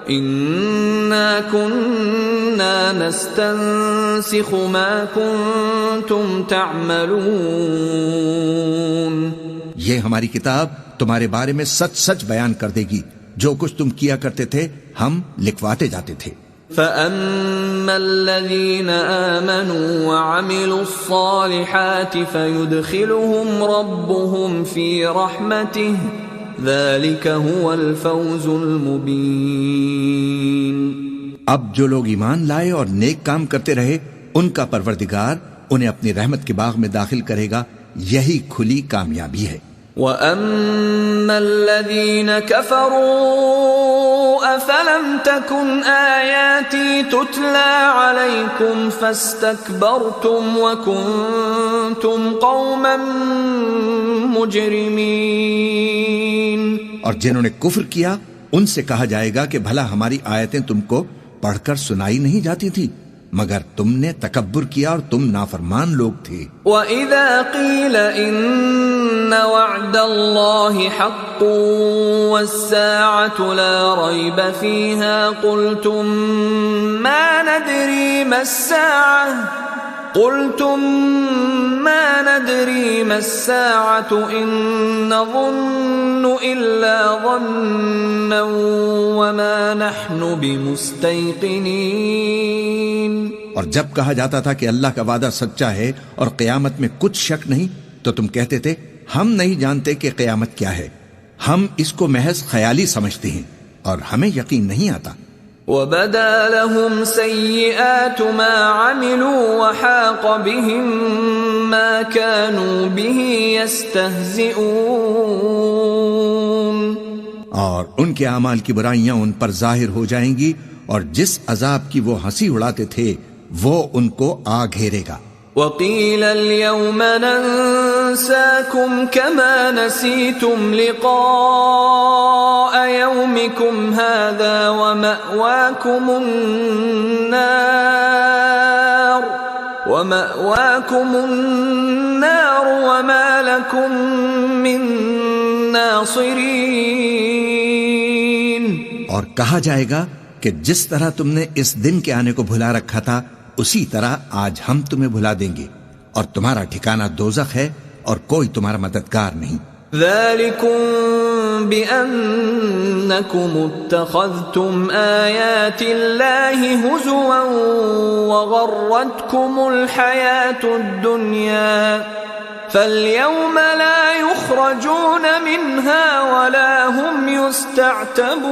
S3: إنا كنا نستنسخ ما كنتم تعملون۔
S2: یہ ہماری کتاب تمہارے بارے میں سچ سچ بیان کر دے گی، جو کچھ تم کیا کرتے تھے ہم لکھواتے جاتے تھے۔
S3: فَأَمَّا الَّذِينَ آمَنُوا وَعَمِلُوا الصَّالِحَاتِ فَيُدْخِلُهُمْ رَبُّهُمْ فِي رَحْمَتِهِ ذَلِكَ هُوَ الْفَوْزُ الْمُبِينُ۔
S2: اب جو لوگ ایمان لائے اور نیک کام کرتے رہے، ان کا پروردگار انہیں اپنی رحمت کے باغ میں داخل کرے گا، یہی کھلی کامیابی ہے۔
S3: وَأَمَّا الَّذِينَ كَفَرُوا أَفَلَمْ تَكُنْ آيَاتِي تُتْلَى عَلَيْكُمْ فَاسْتَكْبَرْتُمْ وَكُنْتُمْ قَوْمًا مُجْرِمِينَ۔
S2: اور جنہوں نے کفر کیا ان سے کہا جائے گا کہ بھلا ہماری آیتیں تم کو پڑھ کر سنائی نہیں جاتی تھی، مگر تم نے تکبر کیا اور تم نافرمان لوگ تھے۔
S3: وَإِذَا قِيلَ إِنَّ وَعْدَ اللَّهِ حَقٌّ وَالسَّاعَةُ لَا رَيْبَ فِيهَا قُلْتُمْ مَا نَدْرِي مَا السَّاعَةُ إِن نَّظُنُّ إِلَّا ظَنًّا وَمَا نَحْنُ بِمُسْتَيْقِنِينَ۔
S2: اور جب کہا جاتا تھا کہ اللہ کا وعدہ سچا ہے اور قیامت میں کچھ شک نہیں، تو تم کہتے تھے ہم نہیں جانتے کہ قیامت کیا ہے، ہم اس کو محض خیالی سمجھتے ہیں اور ہمیں یقین نہیں آتا۔
S3: وَبَدَا لَهُمْ سَيِّئَاتُ مَا عَمِلُوا وَحَاقَ بِهِمْ مَا كَانُوا بِهِ يَسْتَهْزِئُونَ۔
S2: اور ان کے اعمال کی برائیاں ان پر ظاہر ہو جائیں گی، اور جس عذاب کی وہ ہنسی اڑاتے تھے وہ ان کو آ گھیرے گا۔
S3: وَقِيلَ الْيَوْمَ نَنسَاكُمْ كَمَا نَسِيتُمْ لِقَاءَ يَوْمِكُمْ هَذَا وَمَأْوَاكُمُ النَّارُ وَمَا لَكُمْ مِن نَاصِرِينَ۔
S2: اور کہا جائے گا کہ جس طرح تم نے اس دن کے آنے کو بھلا رکھا تھا، اسی طرح آج ہم تمہیں بھلا دیں گے، اور تمہارا ٹھکانہ دوزخ ہے اور کوئی تمہارا مددگار نہیں۔
S3: ذَلِكُمْ بِأَنَّكُمُ اتَّخَذْتُمْ آيَاتِ اللَّهِ هُزُوًا وَغَرَّتْكُمُ الْحَيَاةُ الدُّنْيَا فَالْيَوْمَ لَا يُخْرَجُونَ مِنْهَا وَلَا هُمْ يُسْتَعْتَبُونَ۔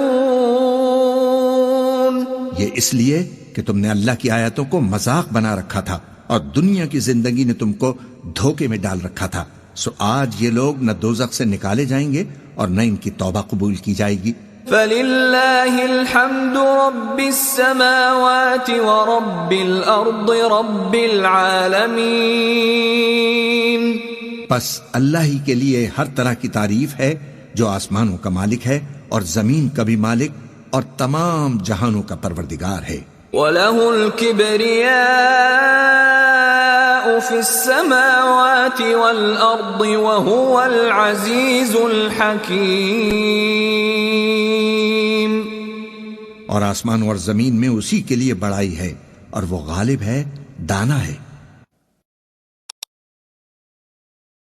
S2: یہ اس لیے کہ تم نے اللہ کی آیتوں کو مذاق بنا رکھا تھا، اور دنیا کی زندگی نے تم کو دھوکے میں ڈال رکھا تھا، سو آج یہ لوگ نہ دوزخ سے نکالے جائیں گے اور نہ ان کی توبہ قبول کی جائے گی۔
S3: فَلِلَّهِ الْحَمْدُ رَبِّ السَّمَاوَاتِ وَرَبِّ الْأَرْضِ رَبِّ الْعَالَمِينَ۔
S2: پس اللہ ہی کے لیے ہر طرح کی تعریف ہے، جو آسمانوں کا مالک ہے اور زمین کا بھی مالک اور تمام جہانوں کا پروردگار ہے۔
S3: وَلَهُ الْكِبْرِيَاءُ فِي السَّمَاوَاتِ وَالْأَرْضِ وَهُوَ الْعَزِيزُ الْحَكِيمُ۔
S2: اور آسمان اور زمین میں اسی کے لیے بڑائی ہے، اور وہ غالب ہے، دانا ہے۔